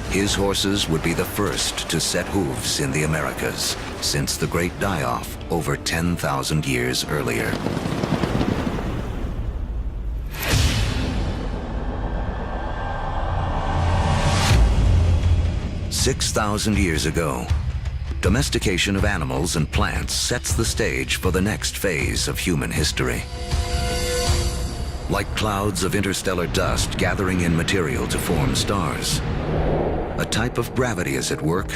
His horses would be the first to set hooves in the Americas since the Great Die-Off over 10,000 years earlier. "6,000 years ago, domestication of animals and plants sets the stage for the next phase of human history. Like clouds of interstellar dust gathering in material to form stars, a type of gravity is at work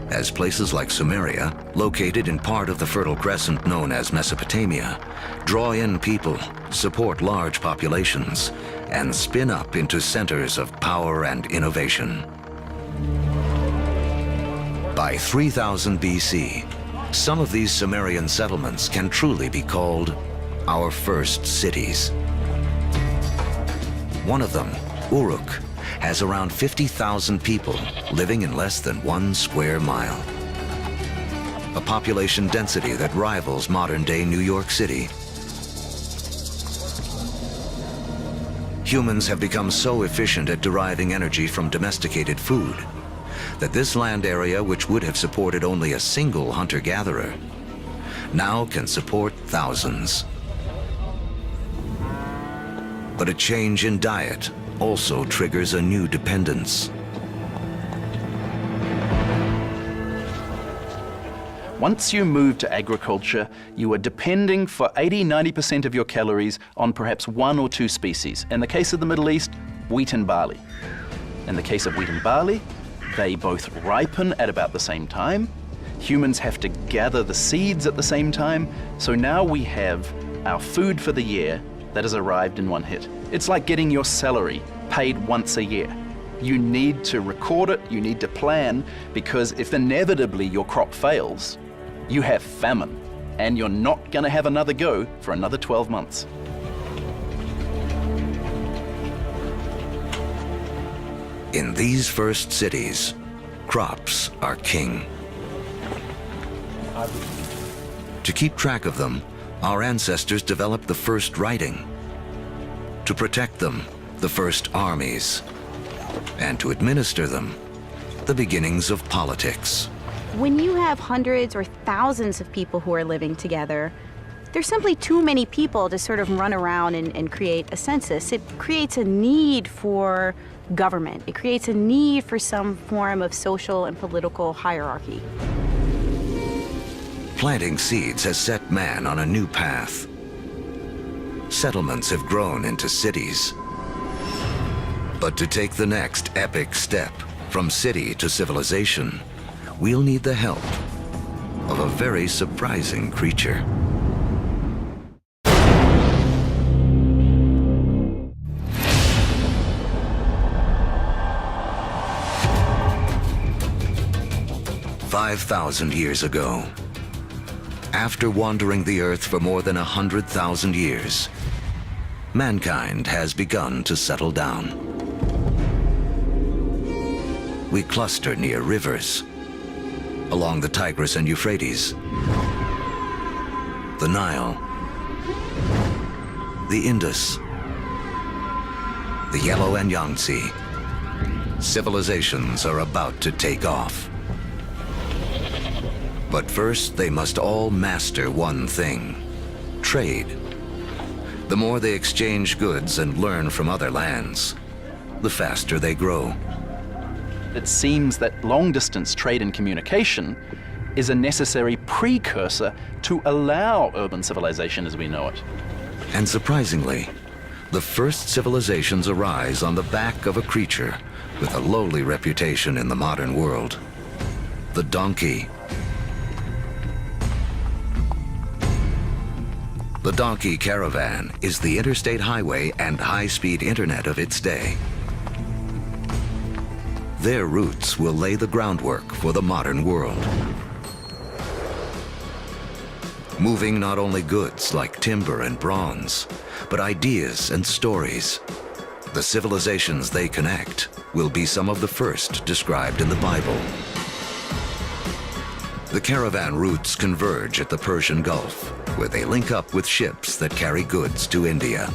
as places like Sumeria, located in part of the Fertile Crescent known as Mesopotamia, draw in people, support large populations, and spin up into centers of power and innovation. By 3000 BC, some of these Sumerian settlements can truly be called our first cities. One of them, Uruk, has around 50,000 people living in less than 1 square mile. A population density that rivals modern-day New York City. Humans have become so efficient at deriving energy from domesticated food that this land area, which would have supported only a single hunter-gatherer, now can support thousands. But a change in diet also triggers a new dependence. Once you move to agriculture, you are depending for 80–90% of your calories on perhaps 1 or 2 species. In the case of the Middle East, wheat and barley. In the case of wheat and barley, they both ripen at about the same time. Humans have to gather the seeds at the same time. So now we have our food for the year that has arrived in one hit. It's like getting your salary paid once a year. You need to record it, you need to plan, because if inevitably your crop fails, you have famine, and you're not going to have another go for another 12 months. In these first cities, crops are king. To keep track of them, our ancestors developed the first writing. To protect them, the first armies. And to administer them, the beginnings of politics. When you have hundreds or thousands of people who are living together, there's simply too many people to sort of run around and create a census. It creates a need for government. It creates a need for some form of social and political hierarchy. Planting seeds has set man on a new path. Settlements have grown into cities. But to take the next epic step from city to civilization, we'll need the help of a very surprising creature. "5,000 years ago, after wandering the earth for more than 100,000 years, mankind has begun to settle down. We cluster near rivers, along the Tigris and Euphrates, the Nile, the Indus, the Yellow and Yangtze. Civilizations are about to take off. But first, they must all master one thing: trade. The more they exchange goods and learn from other lands, the faster they grow. It seems that long-distance trade and communication is a necessary precursor to allow urban civilization as we know it. And surprisingly, the first civilizations arise on the back of a creature with a lowly reputation in the modern world: the donkey. The donkey caravan is the interstate highway and high-speed internet of its day. Their routes will lay the groundwork for the modern world. Moving not only goods like timber and bronze, but ideas and stories. The civilizations they connect will be some of the first described in the Bible. The caravan routes converge at the Persian Gulf, where they link up with ships that carry goods to India.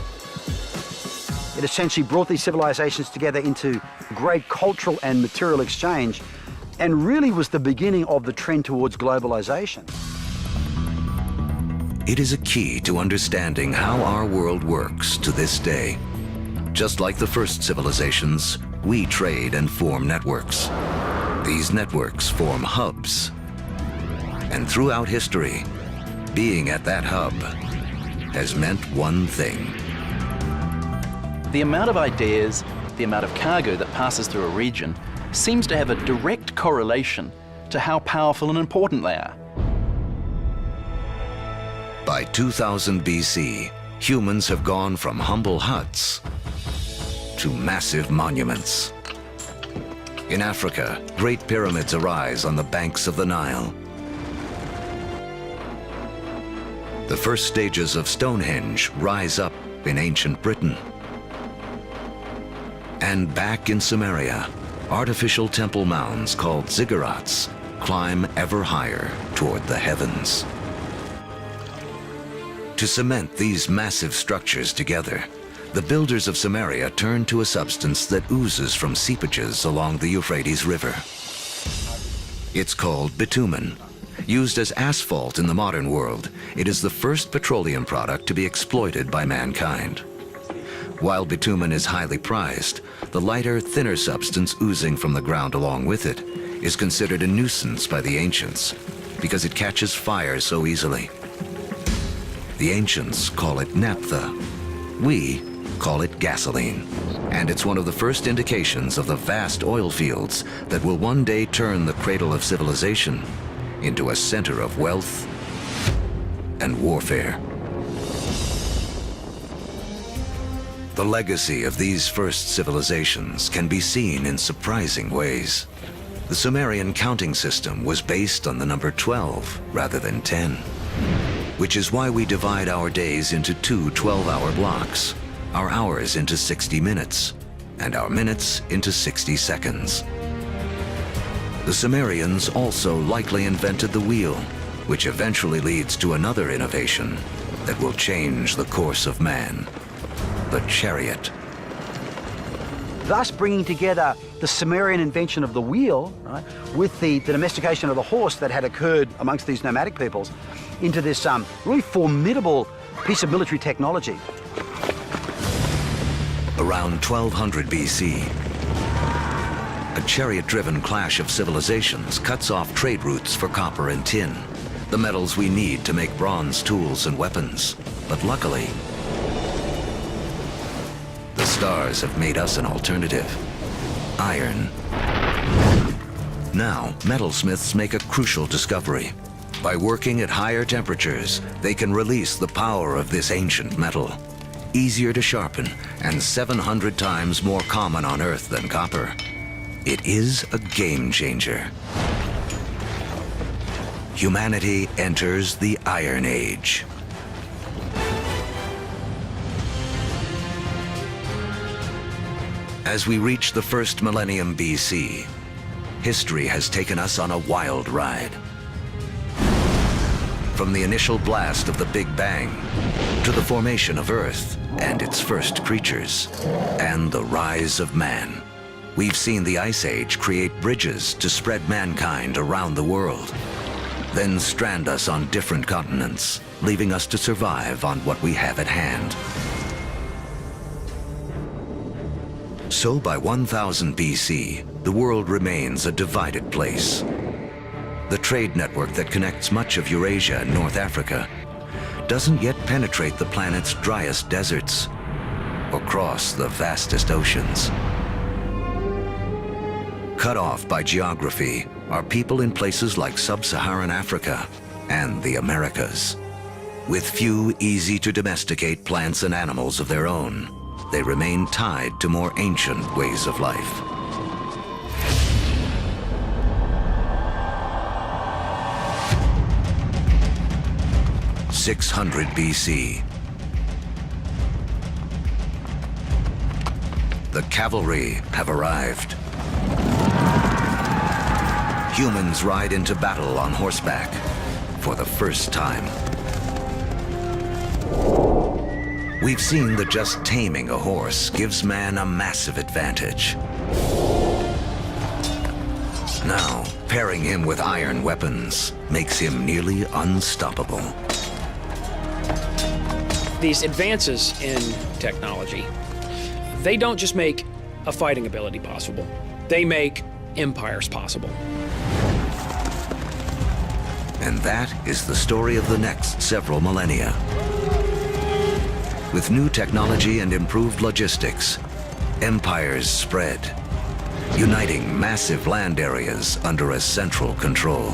It essentially brought these civilizations together into great cultural and material exchange, and really was the beginning of the trend towards globalization. It is a key to understanding how our world works to this day. Just like the first civilizations, we trade and form networks. These networks form hubs. And throughout history, being at that hub has meant one thing. The amount of ideas, the amount of cargo that passes through a region seems to have a direct correlation to how powerful and important they are. By 2000 BC, humans have gone from humble huts to massive monuments. In Africa, great pyramids arise on the banks of the Nile. The first stages of Stonehenge rise up in ancient Britain. And back in Samaria, artificial temple mounds called ziggurats climb ever higher toward the heavens. To cement these massive structures together, the builders of Samaria turned to a substance that oozes from seepages along the Euphrates River. It's called bitumen. Used as asphalt in the modern world, it is the first petroleum product to be exploited by mankind. While bitumen is highly prized, the lighter, thinner substance oozing from the ground along with it is considered a nuisance by the ancients because it catches fire so easily. The ancients call it naphtha. We call it gasoline. And it's one of the first indications of the vast oil fields that will one day turn the cradle of civilization into a center of wealth and warfare. The legacy of these first civilizations can be seen in surprising ways. The Sumerian counting system was based on the number 12 rather than 10, which is why we divide our days into two 12-hour blocks, our hours into 60 minutes, and our minutes into 60 seconds. The Sumerians also likely invented the wheel, which eventually leads to another innovation that will change the course of man, the chariot. Thus bringing together the Sumerian invention of the wheel, right, with the domestication of the horse that had occurred amongst these nomadic peoples into this really formidable piece of military technology. Around 1200 BC, a chariot-driven clash of civilizations cuts off trade routes for copper and tin, the metals we need to make bronze tools and weapons. But luckily, the stars have made us an alternative: iron. Now, metalsmiths make a crucial discovery. By working at higher temperatures, they can release the power of this ancient metal. Easier to sharpen and 700 times more common on Earth than copper. It is a game changer. Humanity enters the Iron Age. As we reach the first millennium BC, history has taken us on a wild ride. From the initial blast of the Big Bang to the formation of Earth and its first creatures, and the rise of man. We've seen the Ice Age create bridges to spread mankind around the world, then strand us on different continents, leaving us to survive on what we have at hand. So by 1000 BC, the world remains a divided place. The trade network that connects much of Eurasia and North Africa doesn't yet penetrate the planet's driest deserts or cross the vastest oceans. Cut off by geography are people in places like sub-Saharan Africa and the Americas. With few easy-to-domesticate plants and animals of their own, they remain tied to more ancient ways of life. In 600 BC, the cavalry have arrived. Humans ride into battle on horseback for the first time. We've seen that just taming a horse gives man a massive advantage. Now, pairing him with iron weapons makes him nearly unstoppable. These advances in technology, they don't just make a fighting ability possible, they make empires possible. And that is the story of the next several millennia. With new technology and improved logistics, empires spread, uniting massive land areas under a central control.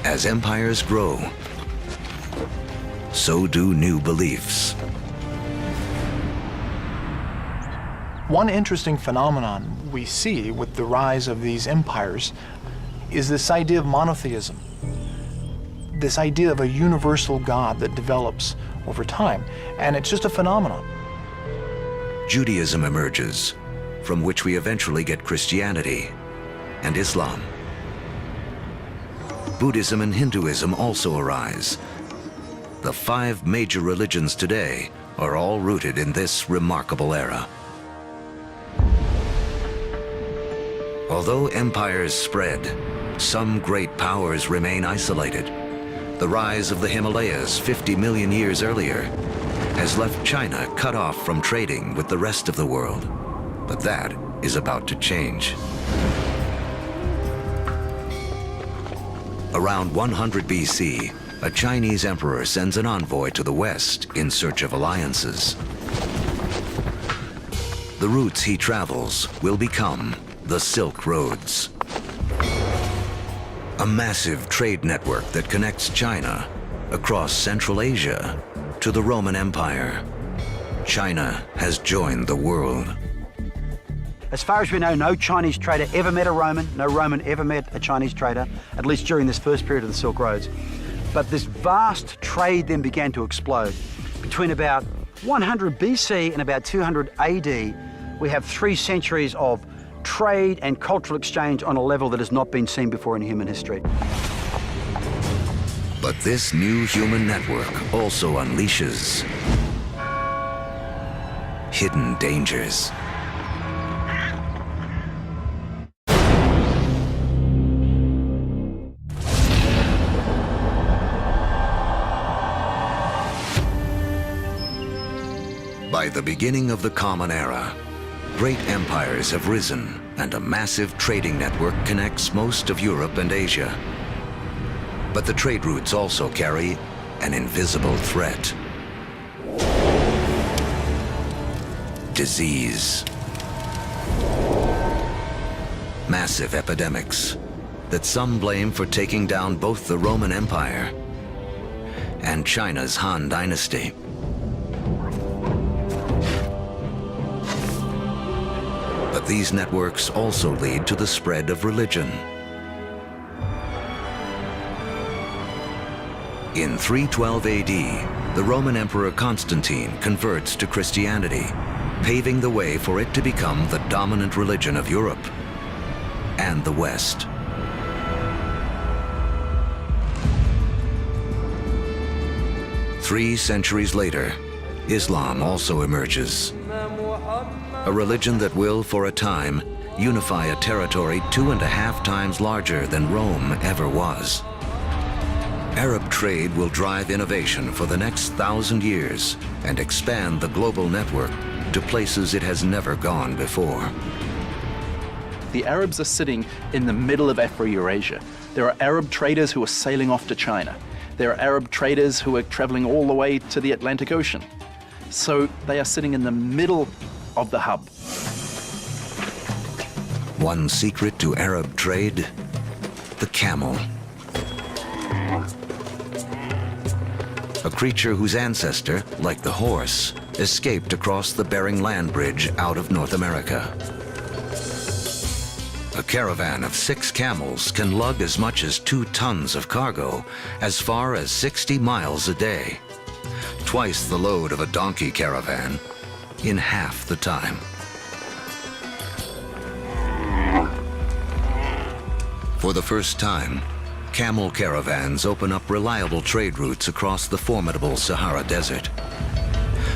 As empires grow, so do new beliefs. One interesting phenomenon we see with the rise of these empires is this idea of monotheism, this idea of a universal God that develops over time, and it's just a phenomenon. Judaism emerges, from which we eventually get Christianity and Islam. Buddhism and Hinduism also arise. The 5 major religions today are all rooted in this remarkable era. Although empires spread, some great powers remain isolated. The rise of the Himalayas 50 million years earlier has left China cut off from trading with the rest of the world. But that is about to change. Around 100 BC, a Chinese emperor sends an envoy to the West in search of alliances. The routes he travels will become the Silk Roads, a massive trade network that connects China across Central Asia to the Roman Empire. China has joined the world. As far as we know, no Chinese trader ever met a Roman, no Roman ever met a Chinese trader, at least during this first period of the Silk Roads. But this vast trade then began to explode. Between about 100 BC and about 200 AD, we have 3 centuries of trade and cultural exchange on a level that has not been seen before in human history. But this new human network also unleashes hidden dangers. By the beginning of the Common Era, great empires have risen and a massive trading network connects most of Europe and Asia. But the trade routes also carry an invisible threat. Disease. Massive epidemics that some blame for taking down both the Roman Empire and China's Han Dynasty. But these networks also lead to the spread of religion. In 312 AD, the Roman Emperor Constantine converts to Christianity, paving the way for it to become the dominant religion of Europe and the West. Three centuries later, Islam also emerges. A religion that will, for a time, unify a territory 2.5 times larger than Rome ever was. Arab trade will drive innovation for the next 1,000 years and expand the global network to places it has never gone before. The Arabs are sitting in the middle of Afro-Eurasia. There are Arab traders who are sailing off to China. There are Arab traders who are traveling all the way to the Atlantic Ocean. So they are sitting in the middle of the hub. One secret to Arab trade: the camel. A creature whose ancestor, like the horse, escaped across the Bering Land Bridge out of North America. A caravan of 6 camels can lug as much as 2 tons of cargo as far as 60 miles a day, twice the load of a donkey caravan in half the time. For the first time, camel caravans open up reliable trade routes across the formidable Sahara Desert,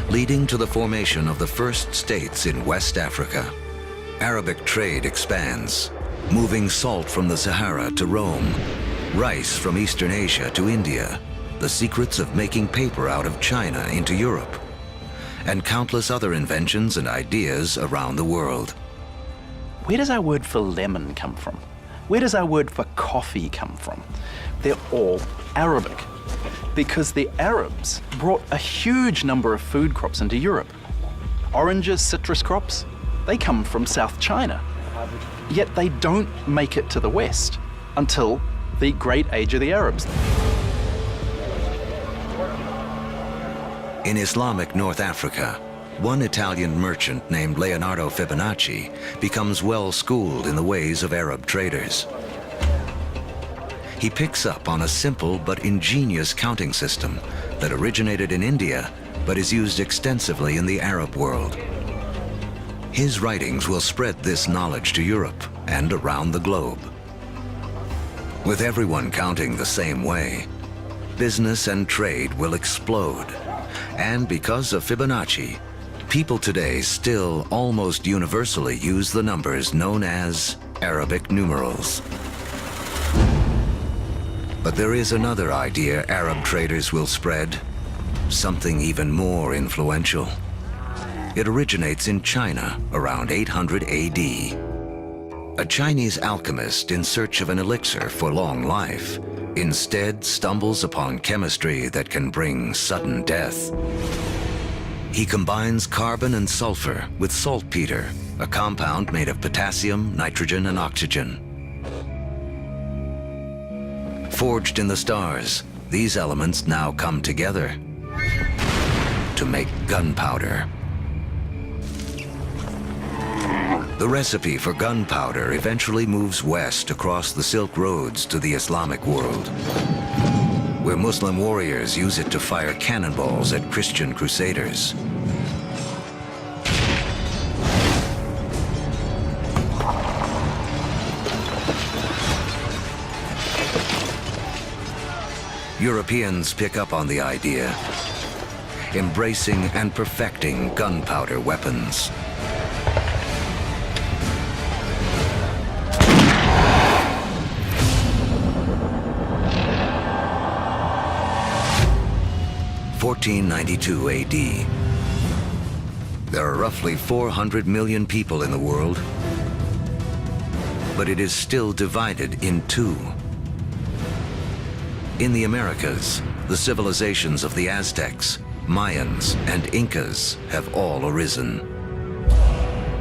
leading to the formation of the first states in West Africa. Arabic trade expands, moving salt from the Sahara to Rome, rice from Eastern Asia to India, the secrets of making paper out of China into Europe, and countless other inventions and ideas around the world. Where does our word for lemon come from? Where does our word for coffee come from? They're all Arabic, because the Arabs brought a huge number of food crops into Europe. Oranges, citrus crops, they come from South China. Yet they don't make it to the West until the Great Age of the Arabs. In Islamic North Africa, one Italian merchant named Leonardo Fibonacci becomes well-schooled in the ways of Arab traders. He picks up on a simple but ingenious counting system that originated in India but is used extensively in the Arab world. His writings will spread this knowledge to Europe and around the globe. With everyone counting the same way, business and trade will explode. And because of Fibonacci, people today still almost universally use the numbers known as Arabic numerals. But there is another idea Arab traders will spread, something even more influential. It originates in China around 800 AD. A Chinese alchemist in search of an elixir for long life instead stumbles upon chemistry that can bring sudden death. He combines carbon and sulfur with saltpeter, a compound made of potassium, nitrogen, and oxygen. Forged in the stars, these elements now come together to make gunpowder. The recipe for gunpowder eventually moves west across the Silk Roads to the Islamic world, where Muslim warriors use it to fire cannonballs at Christian crusaders. Europeans pick up on the idea, embracing and perfecting gunpowder weapons. In 1492 AD. There are roughly 400 million people in the world, but it is still divided in two. In the Americas, the civilizations of the Aztecs, Mayans, and Incas have all arisen.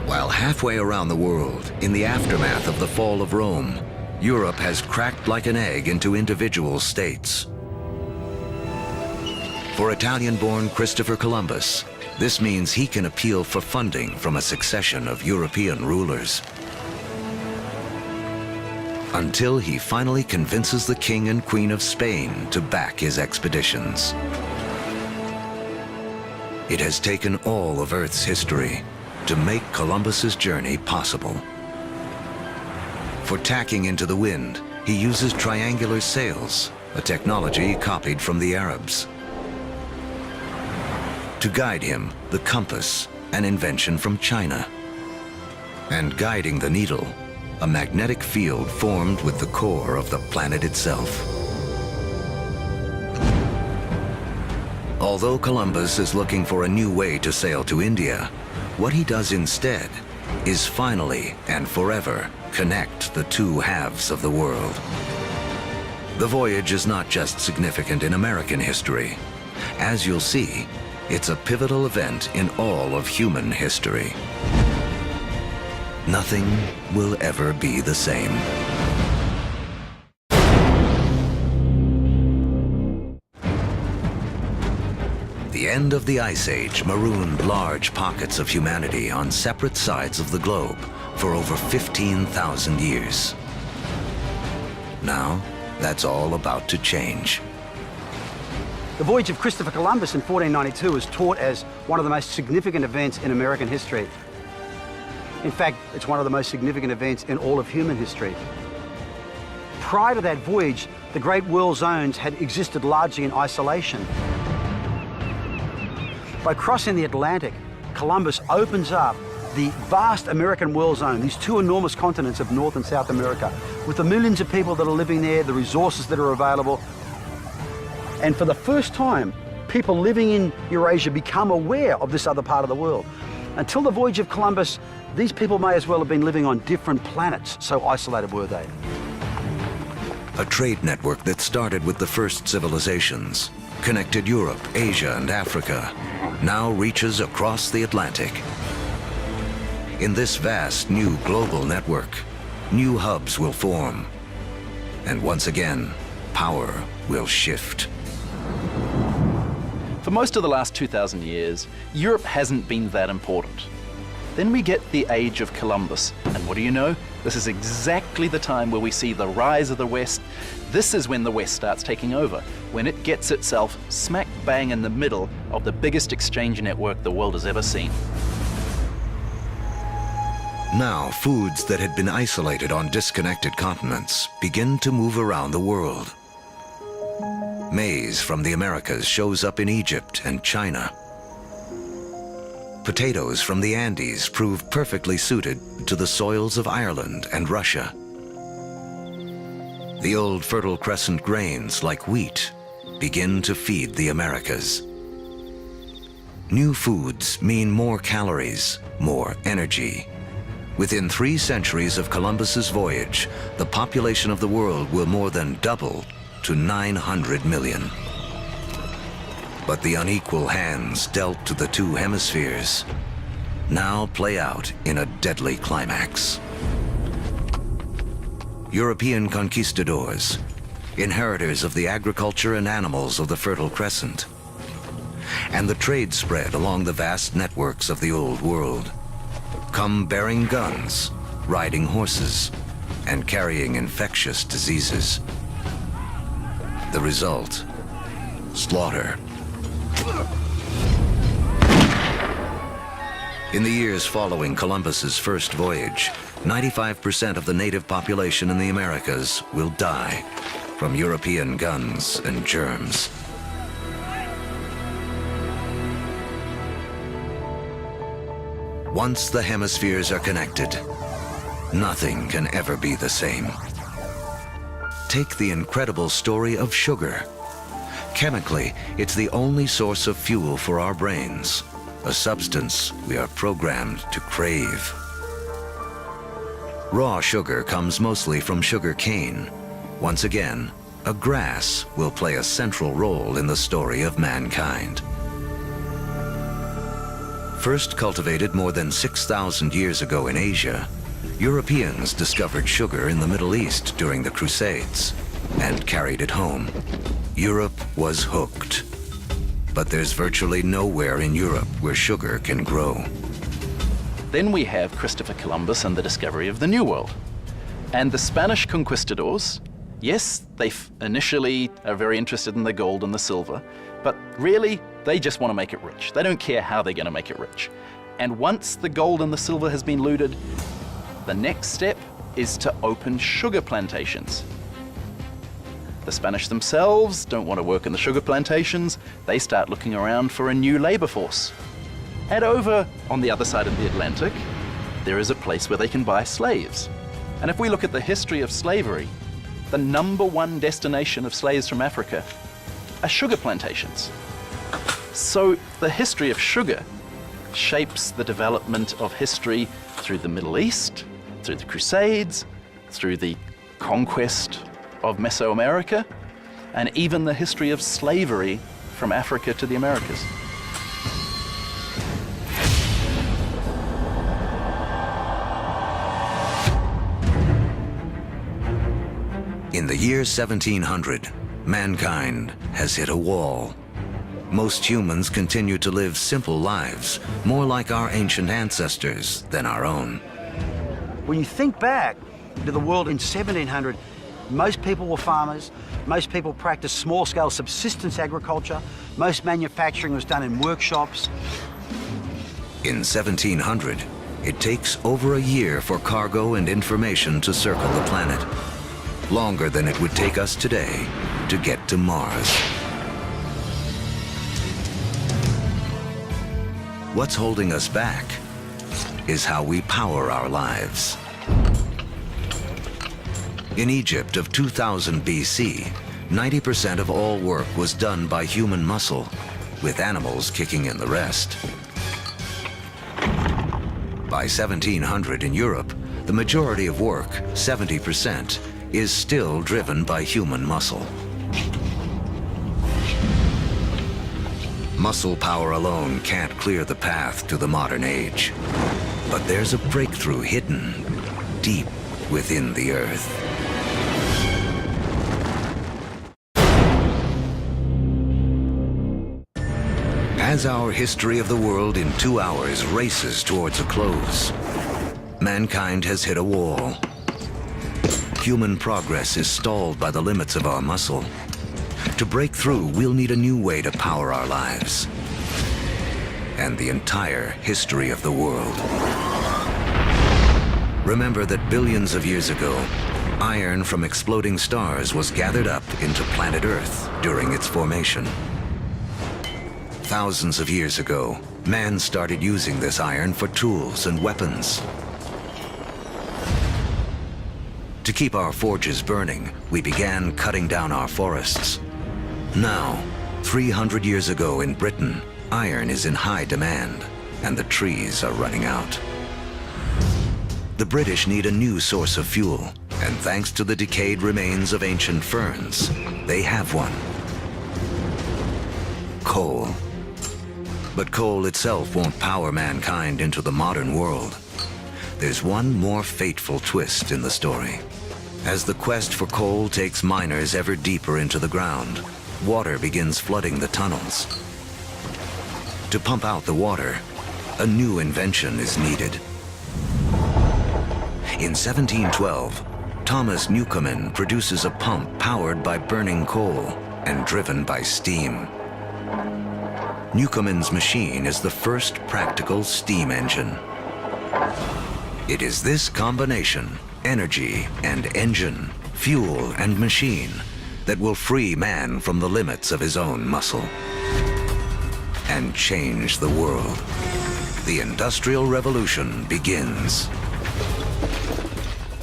While halfway around the world, in the aftermath of the fall of Rome, Europe has cracked like an egg into individual states. For Italian-born Christopher Columbus, this means he can appeal for funding from a succession of European rulers. Until he finally convinces the King and Queen of Spain to back his expeditions. It has taken all of Earth's history to make Columbus's journey possible. For tacking into the wind, he uses triangular sails, a technology copied from the Arabs. To guide him, the compass, an invention from China. And guiding the needle, a magnetic field formed with the core of the planet itself. Although Columbus is looking for a new way to sail to India, what he does instead is finally and forever connect the two halves of the world. The voyage is not just significant in American history. As you'll see, it's a pivotal event in all of human history. Nothing will ever be the same. The end of the Ice Age marooned large pockets of humanity on separate sides of the globe for over 15,000 years. Now, that's all about to change. The voyage of Christopher Columbus in 1492 is taught as one of the most significant events in American history. In fact, it's one of the most significant events in all of human history. Prior to that voyage, the Great World Zones had existed largely in isolation. By crossing the Atlantic, Columbus opens up the vast American world zone, these two enormous continents of North and South America, with the millions of people that are living there, the resources that are available. And for the first time, people living in Eurasia become aware of this other part of the world. Until the voyage of Columbus, these people may as well have been living on different planets, so isolated were they. A trade network that started with the first civilizations, connected Europe, Asia, and Africa, now reaches across the Atlantic. In this vast new global network, new hubs will form. And once again, power will shift. For most of the last 2,000 years, Europe hasn't been that important. Then we get the age of Columbus, and what do you know? This is exactly the time where we see the rise of the West. This is when the West starts taking over, when it gets itself smack bang in the middle of the biggest exchange network the world has ever seen. Now, foods that had been isolated on disconnected continents begin to move around the world. Maize from the Americas shows up in Egypt and China. Potatoes from the Andes prove perfectly suited to the soils of Ireland and Russia. The old Fertile Crescent grains, like wheat, begin to feed the Americas. New foods mean more calories, more energy. Within 3 centuries of Columbus's voyage, the population of the world will more than double to 900 million. But the unequal hands dealt to the 2 hemispheres now play out in a deadly climax. European conquistadors, inheritors of the agriculture and animals of the Fertile Crescent, and the trade spread along the vast networks of the Old World, come bearing guns, riding horses, and carrying infectious diseases. The result, slaughter. In the years following Columbus's first voyage, 95% of the native population in the Americas will die from European guns and germs. Once the hemispheres are connected, nothing can ever be the same. Take the incredible story of sugar. Chemically, it's the only source of fuel for our brains, a substance we are programmed to crave. Raw sugar comes mostly from sugar cane. Once again, a grass will play a central role in the story of mankind. First cultivated more than 6,000 years ago in Asia, Europeans discovered sugar in the Middle East during the Crusades and carried it home. Europe was hooked. But there's virtually nowhere in Europe where sugar can grow. Then we have Christopher Columbus and the discovery of the New World. And the Spanish conquistadors, yes, they initially are very interested in the gold and the silver, but really, they just want to make it rich. They don't care how they're going to make it rich. And once the gold and the silver has been looted, the next step is to open sugar plantations. The Spanish themselves don't want to work in the sugar plantations. They start looking around for a new labor force. And over on the other side of the Atlantic, there is a place where they can buy slaves. And if we look at the history of slavery, the #1 destination of slaves from Africa are sugar plantations. So the history of sugar shapes the development of history through the Middle East, through the Crusades, through the conquest of Mesoamerica, and even the history of slavery from Africa to the Americas. In the year 1700, mankind has hit a wall. Most humans continue to live simple lives, more like our ancient ancestors than our own. When you think back to the world in 1700, most people were farmers, most people practiced small-scale subsistence agriculture, most manufacturing was done in workshops. In 1700, it takes over a year for cargo and information to circle the planet. longer than it would take us today to get to Mars. What's holding us back is how we power our lives. In Egypt of 2000 BC, 90% of all work was done by human muscle, with animals kicking in the rest. By 1700 in Europe, the majority of work, 70%, is still driven by human muscle. Muscle power alone can't clear the path to the modern age. But there's a breakthrough hidden deep within the Earth. As our history of the world in 2 hours races towards a close, mankind has hit a wall. Human progress is stalled by the limits of our muscle. To break through, we'll need a new way to power our lives and the entire history of the world. Remember that billions of years ago, iron from exploding stars was gathered up into planet Earth during its formation. Thousands of years ago, man started using this iron for tools and weapons. To keep our forges burning, we began cutting down our forests. Now, 300 years ago in Britain, iron is in high demand, and the trees are running out. The British need a new source of fuel, and thanks to the decayed remains of ancient ferns, they have one. Coal. But coal itself won't power mankind into the modern world. There's one more fateful twist in the story. As the quest for coal takes miners ever deeper into the ground, water begins flooding the tunnels. To pump out the water, a new invention is needed. In 1712, Thomas Newcomen produces a pump powered by burning coal and driven by steam. Newcomen's machine is the first practical steam engine. It is this combination, energy and engine, fuel and machine, that will free man from the limits of his own muscle and change the world. The Industrial Revolution begins.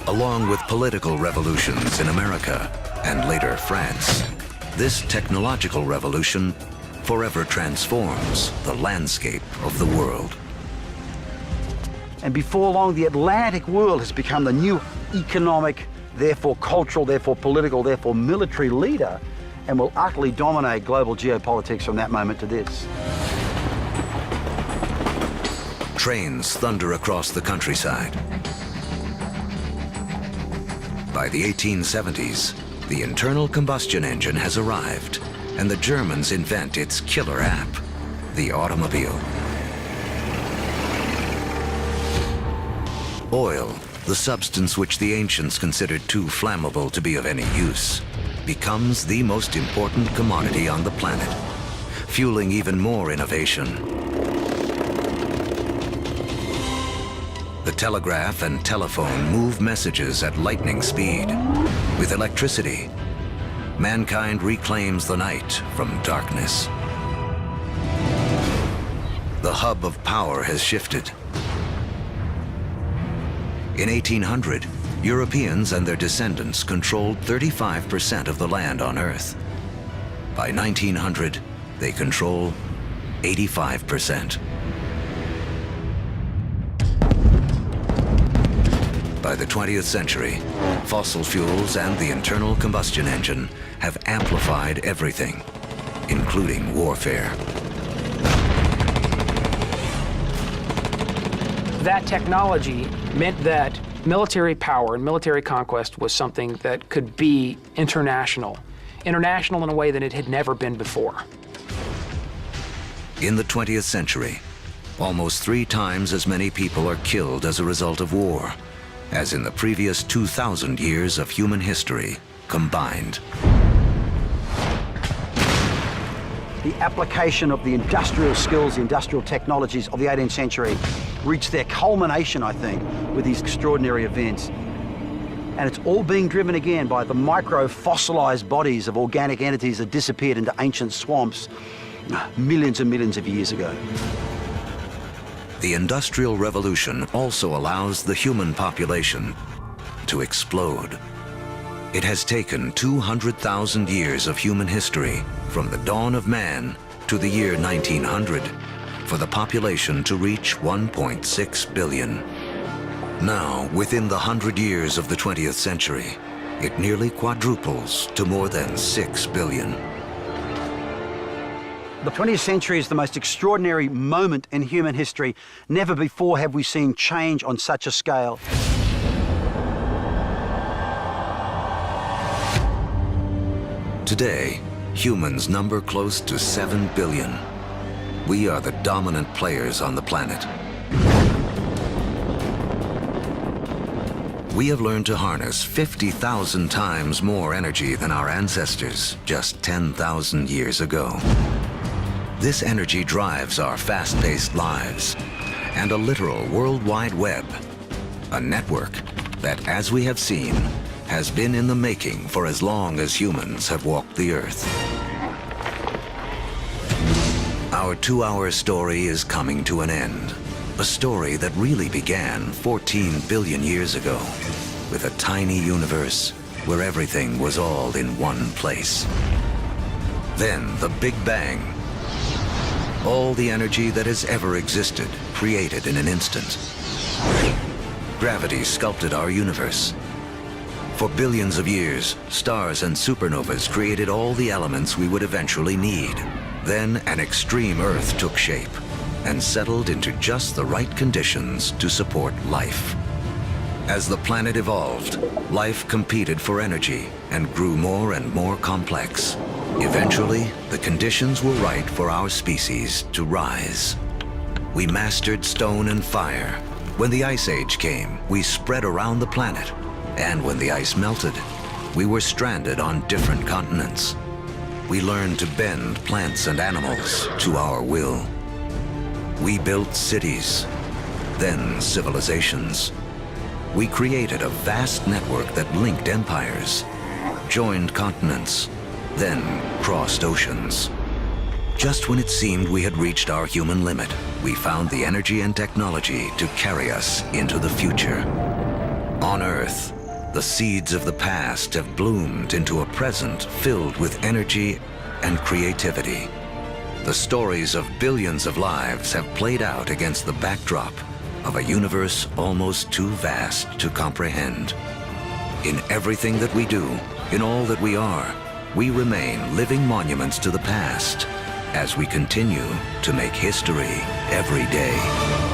Along with political revolutions in America and later France, this technological revolution forever transforms the landscape of the world. And before long, the Atlantic world has become the new economic, therefore cultural, therefore political, therefore military leader, and will utterly dominate global geopolitics from that moment to this. Trains thunder across the countryside. By the 1870s, the internal combustion engine has arrived, and the Germans invent its killer app, the automobile. Oil, the substance which the ancients considered too flammable to be of any use, becomes the most important commodity on the planet, fueling even more innovation. The telegraph and telephone move messages at lightning speed. With electricity, mankind reclaims the night from darkness. The hub of power has shifted. In 1800, Europeans and their descendants controlled 35% of the land on Earth. By 1900, they control 85%. By the 20th century, fossil fuels and the internal combustion engine have amplified everything, including warfare. That technology meant that military power and military conquest was something that could be international in a way that it had never been before. In the 20th century, almost 3 times as many people are killed as a result of war as in the previous 2,000 years of human history combined. The application of the industrial skills, the industrial technologies of the 18th century reached their culmination, I think, with these extraordinary events. And it's all being driven again by the micro-fossilized bodies of organic entities that disappeared into ancient swamps millions and millions of years ago. The Industrial Revolution also allows the human population to explode. It has taken 200,000 years of human history, from the dawn of man to the year 1900, for the population to reach 1.6 billion. Now, within the 100 years of the 20th century, it nearly quadruples to more than 6 billion. The 20th century is the most extraordinary moment in human history. Never before have we seen change on such a scale. Today, humans number close to 7 billion. We are the dominant players on the planet. We have learned to harness 50,000 times more energy than our ancestors just 10,000 years ago. This energy drives our fast-paced lives and a literal worldwide web, a network that, as we have seen, has been in the making for as long as humans have walked the Earth. Our 2-hour story is coming to an end. A story that really began 14 billion years ago with a tiny universe where everything was all in one place. Then the Big Bang. All the energy that has ever existed created in an instant. Gravity sculpted our universe. For billions of years, stars and supernovas created all the elements we would eventually need. Then an extreme Earth took shape and settled into just the right conditions to support life. As the planet evolved, life competed for energy and grew more and more complex. Eventually, the conditions were right for our species to rise. We mastered stone and fire. When the Ice Age came, we spread around the planet. And when the ice melted, we were stranded on different continents. We learned to bend plants and animals to our will. We built cities, then civilizations. We created a vast network that linked empires, joined continents, then crossed oceans. Just when it seemed we had reached our human limit, we found the energy and technology to carry us into the future. On Earth, the seeds of the past have bloomed into a present filled with energy and creativity. The stories of billions of lives have played out against the backdrop of a universe almost too vast to comprehend. In everything that we do, in all that we are, we remain living monuments to the past as we continue to make history every day.